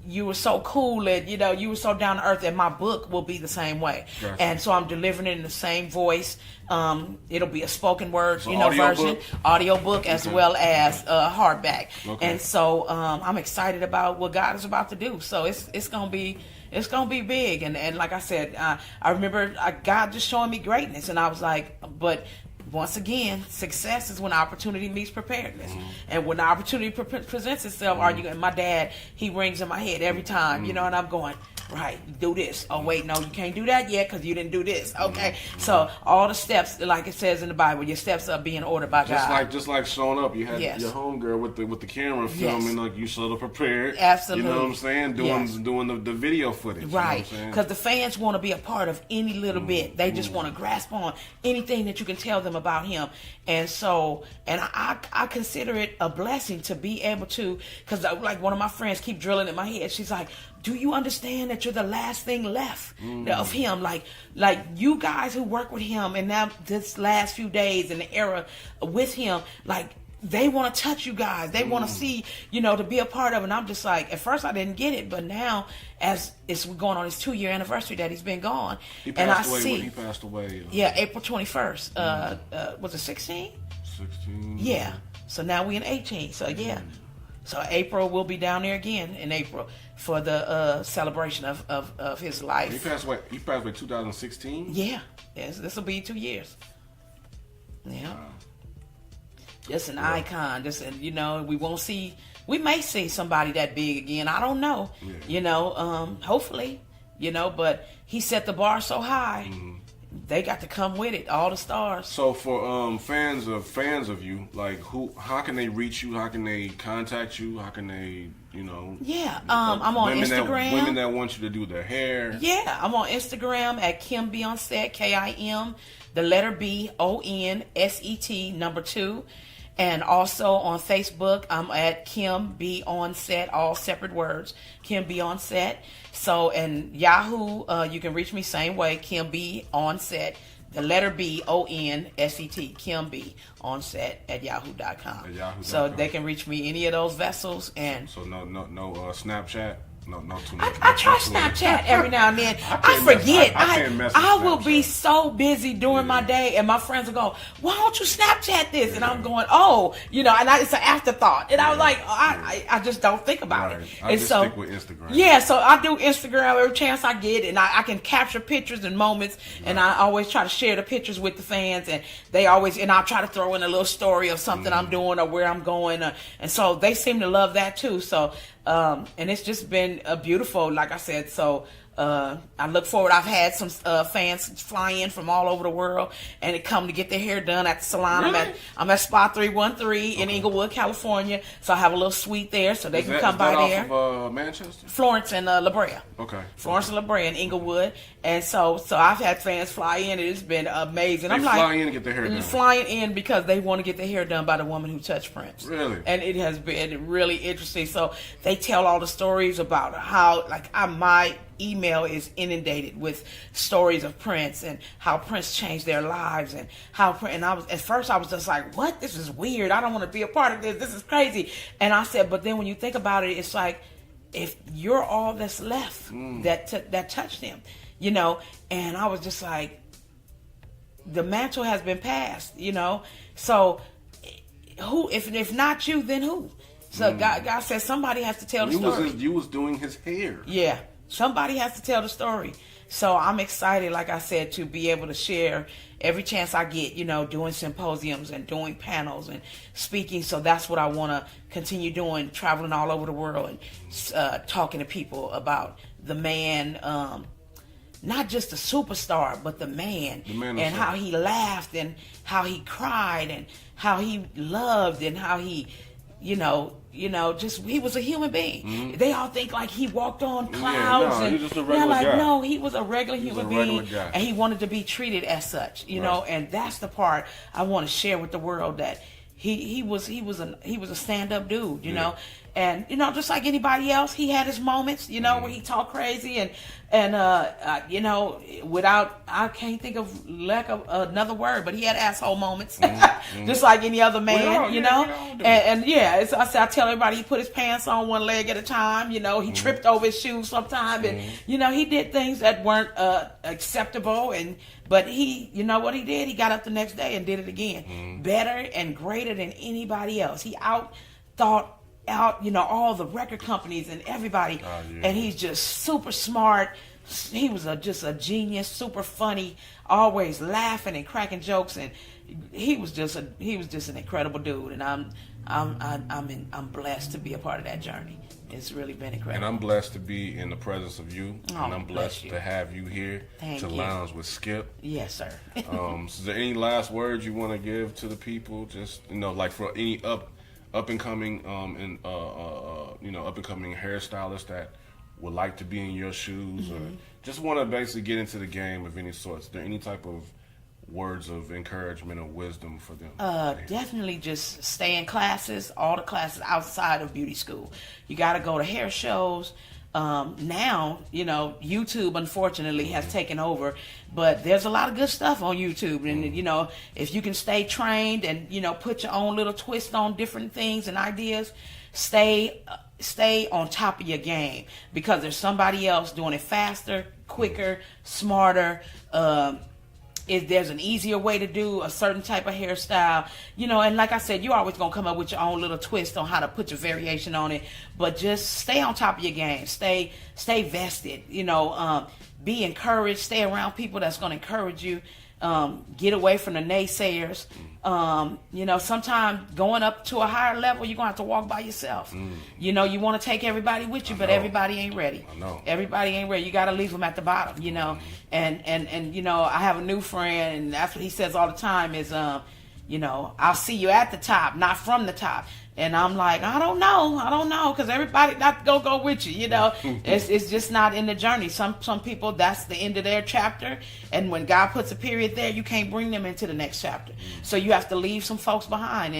you were so cool, and you were so down to earth, and my book will be the same way. Gotcha. And so I'm delivering it in the same voice. It'll be a spoken word, version, audio book, as well as hardback. And so I'm excited about what God is about to do. So it's gonna be big. And like I said, I remember God just showing me greatness, and I was like, but once again, success is when opportunity meets preparedness. And when the opportunity presents itself, and my dad, he rings in my head every time, and I'm going, right, do this. Oh, wait, no, you can't do that yet because you didn't do this. Okay, so all the steps, like it says in the Bible, your steps are being ordered by God. Just like showing up, you had your homegirl with the camera filming, like you sort of prepared. Absolutely. You know what I'm saying? Doing the video footage. Right, because the fans want to be a part of any little bit. They just want to grasp on anything that you can tell them about him. And so, and I consider it a blessing to be able to, because like one of my friends keep drilling in my head. She's like, do you understand that you're the last thing left of him? Like you guys who work with him, and now this last few days in the era with him, like they want to touch you guys. They want to see, to be a part of it. And I'm just like, at first I didn't get it, but now as it's going on his 2-year anniversary that he's been gone, he passed away. Yeah, April 21st. Was it 16? 16. Yeah. So now we in 18. So yeah. So April, we'll be down there again in April for the celebration of his life. He passed away 2016? Yeah. Yes, this will be 2 years. Yeah. Wow. Just an icon. Just, we may see somebody that big again. I don't know. Yeah. Hopefully, but he set the bar so high. They got to come with it, all the stars. So for fans of you, like how can they reach you? How can they contact you? How can they, Yeah, I'm on Instagram. Women that want you to do their hair. Yeah, I'm on Instagram at Kim Be On Set, KIM, the letter B, ONSET, 2. And also on Facebook, I'm at Kim Be On Set, all separate words, Kim Be On Set. So, and Yahoo, you can reach me same way, Kim Be On Set, the letter B, ONSET, Kim Be On Set at yahoo.com. So they can reach me any of those vessels. And so no Snapchat. No, too much. I try Snapchat every now and then. I forget. I will be so busy during my day, and my friends will go, "Why don't you Snapchat this?" And I'm going, "Oh, and it's an afterthought." And I was like, I just don't think about it. I just stick with Instagram. Yeah, so I do Instagram every chance I get, and I can capture pictures and moments, and I always try to share the pictures with the fans, and I'll try to throw in a little story of something I'm doing or where I'm going, and so they seem to love that too. So. And it's just been a beautiful, like I said, so I look forward. I've had some fans fly in from all over the world and they come to get their hair done at the salon. Really? I'm at Spot 313 in Inglewood, California. So I have a little suite there, so they can come by there. Off of Manchester? Florence and La Brea. Okay. Florence and La Brea in Inglewood, and so I've had fans fly in, and it's been amazing. They fly in to get their hair done. Flying in because they want to get their hair done by the woman who touched Prince. Really? And it has been really interesting. So they tell all the stories about how, my email is inundated with stories of Prince and how Prince changed their lives, and at first I was just like, what? This is weird. I don't want to be a part of this. This is crazy. And I said, but then when you think about it, it's like, if you're all that's left that touched him, and I was just like, the mantle has been passed, so who, if not you, then who? So God said somebody has to tell the story. You was doing his hair. Yeah, somebody has to tell the story. So I'm excited, like I said, to be able to share every chance I get, doing symposiums and doing panels and speaking. So that's what I want to continue doing, traveling all over the world and talking to people about the man, not just a superstar, but the man and how he laughed and how he cried and how he loved and how he, just he was a human being. Mm-hmm. They all think like he walked on clouds, he was just a regular guy. Guy. No, he was a regular human being, and he wanted to be treated as such. And that's the part I want to share with the world, that he was a stand-up dude, and just like anybody else, he had his moments, where he talked crazy and without, I can't think of lack of another word, but he had asshole moments, just like any other man, I tell everybody he put his pants on one leg at a time, he tripped over his shoes sometimes, and he did things that weren't acceptable, but he, what he did? He got up the next day and did it again, better and greater than anybody else. He thought out, all the record companies and everybody, and he's just super smart. He was just a genius, super funny, always laughing and cracking jokes, and he was just an incredible dude. And I'm blessed to be a part of that journey. It's really been incredible. And I'm blessed to be in the presence of you, and I'm blessed to have you here to lounge with Skip. Yes, sir. Is there any last words you want to give to the people? Just like for any up and coming up and coming hairstylists that would like to be in your shoes, or just want to basically get into the game of any sort. Is there any type of words of encouragement or wisdom for them? Definitely just stay in classes, all the classes outside of beauty school. You got to go to hair shows. Now, YouTube unfortunately has taken over, but there's a lot of good stuff on YouTube. And, if you can stay trained and, put your own little twist on different things and ideas, stay on top of your game, because there's somebody else doing it faster, quicker, smarter. If there's an easier way to do a certain type of hairstyle, and like I said, you're always going to come up with your own little twist on how to put your variation on it, but just stay on top of your game, stay vested, be encouraged, stay around people that's going to encourage you, get away from the naysayers. Sometimes going up to a higher level, you're going to have to walk by yourself. You want to take everybody with you, but everybody ain't ready. I know. Everybody ain't ready. You got to leave them at the bottom, And I have a new friend, and that's what he says all the time is, I'll see you at the top, not from the top. And I'm like, I don't know, because everybody not go with you, It's just not in the journey. Some people, that's the end of their chapter, and when God puts a period there, you can't bring them into the next chapter. So you have to leave some folks behind,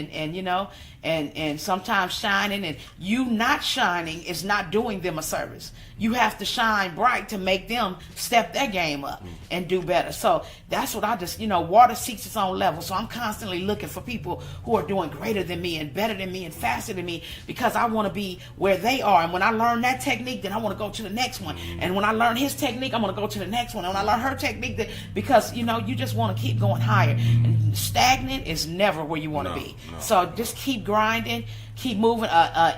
and sometimes shining, and you not shining is not doing them a service. You have to shine bright to make them step their game up and do better. So that's what I just, water seeks its own level. So I'm constantly looking for people who are doing greater than me and better than me and faster than me, because I want to be where they are. And when I learn that technique, then I want to go to the next one. And when I learn his technique, I'm going to go to the next one. And when I learn her technique, because, you just want to keep going higher. And stagnant is never where you want to be. So just keep grinding, keep moving.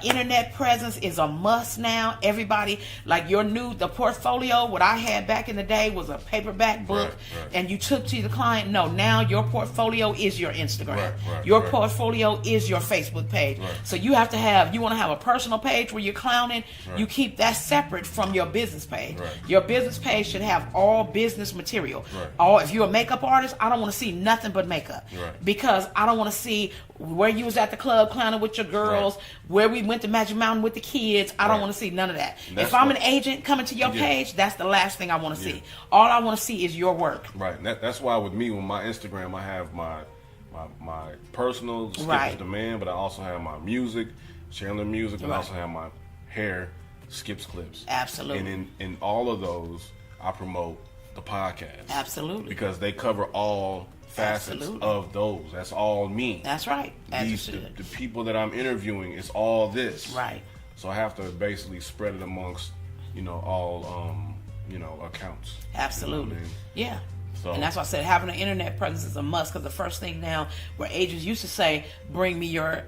Internet presence is a must now. Everybody, like the portfolio, what I had back in the day was a paperback book, right. and you took to the client. No, now your portfolio is your Instagram. Right, your portfolio is your Facebook page. Right. So you want to have a personal page where you're clowning. Right. You keep that separate from your business page. Right. Your business page should have all business material. Right. If you're a makeup artist, I don't want to see nothing but makeup. Right. Because I don't want to see where you was at the club clowning with your girls, right. where we went to Magic Mountain with the kids. I don't Right. want to see none of that. That's if I'm what- an agent coming to your Yeah. page, that's the last thing I want to Yeah. see. All I want to see is your work. Right. That's why with me, on my Instagram, I have my personal Skip Right. is the Man, but I also have my music, sharing the music, and I Right. also have my hair Skips Clips. Absolutely. And in all of those, I promote the podcast. Absolutely. Because they cover all facets Absolutely. of those. That's all me. That's right. As you the should. people that I'm interviewing, it's all this. Right. So I have to basically spread it amongst, all accounts. Absolutely. You know what I mean? Yeah. So- And that's why I said having an internet presence is a must, because the first thing now, where agents used to say, bring me your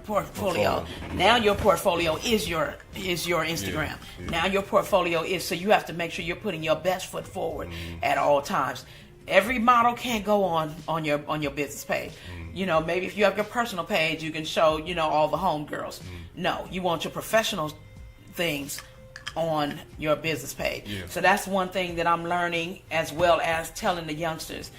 portfolio. Now your portfolio is your Instagram. Yeah. Now your portfolio is, so you have to make sure you're putting your best foot forward at all times. Every model can't go on your business page. Maybe if you have your personal page, you can show, all the home girls. No, you want your professional things on your business page. Yeah. So that's one thing that I'm learning, as well as telling the youngsters,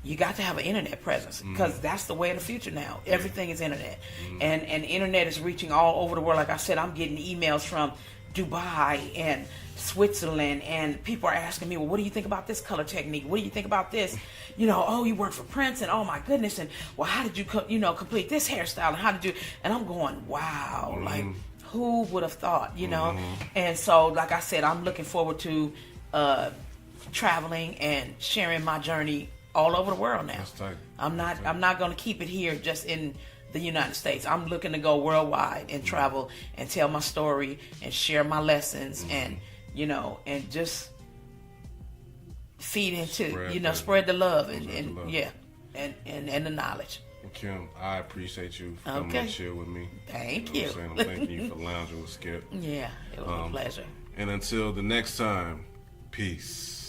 you got to have an internet presence, because that's the way of the future now. Everything is internet. And internet is reaching all over the world. Like I said, I'm getting emails from Dubai and Switzerland, and people are asking me, well, what do you think about this color technique? What do you think about this? Oh, you work for Prince, and oh my goodness, and well, how did you complete this hairstyle, and how did you? And I'm going, wow, like, who would have thought, And so, like I said, I'm looking forward to traveling and sharing my journey all over the world now. That's tight. I'm not going to keep it here just in the United States. I'm looking to go worldwide and travel and tell my story and share my lessons and and just feed into spread the love and the knowledge. Kim, I appreciate you for coming and share with me. Thank you. you. Know what I'm saying? I'm thanking you for lounging with Skip. Yeah, it was a pleasure. And until the next time, peace.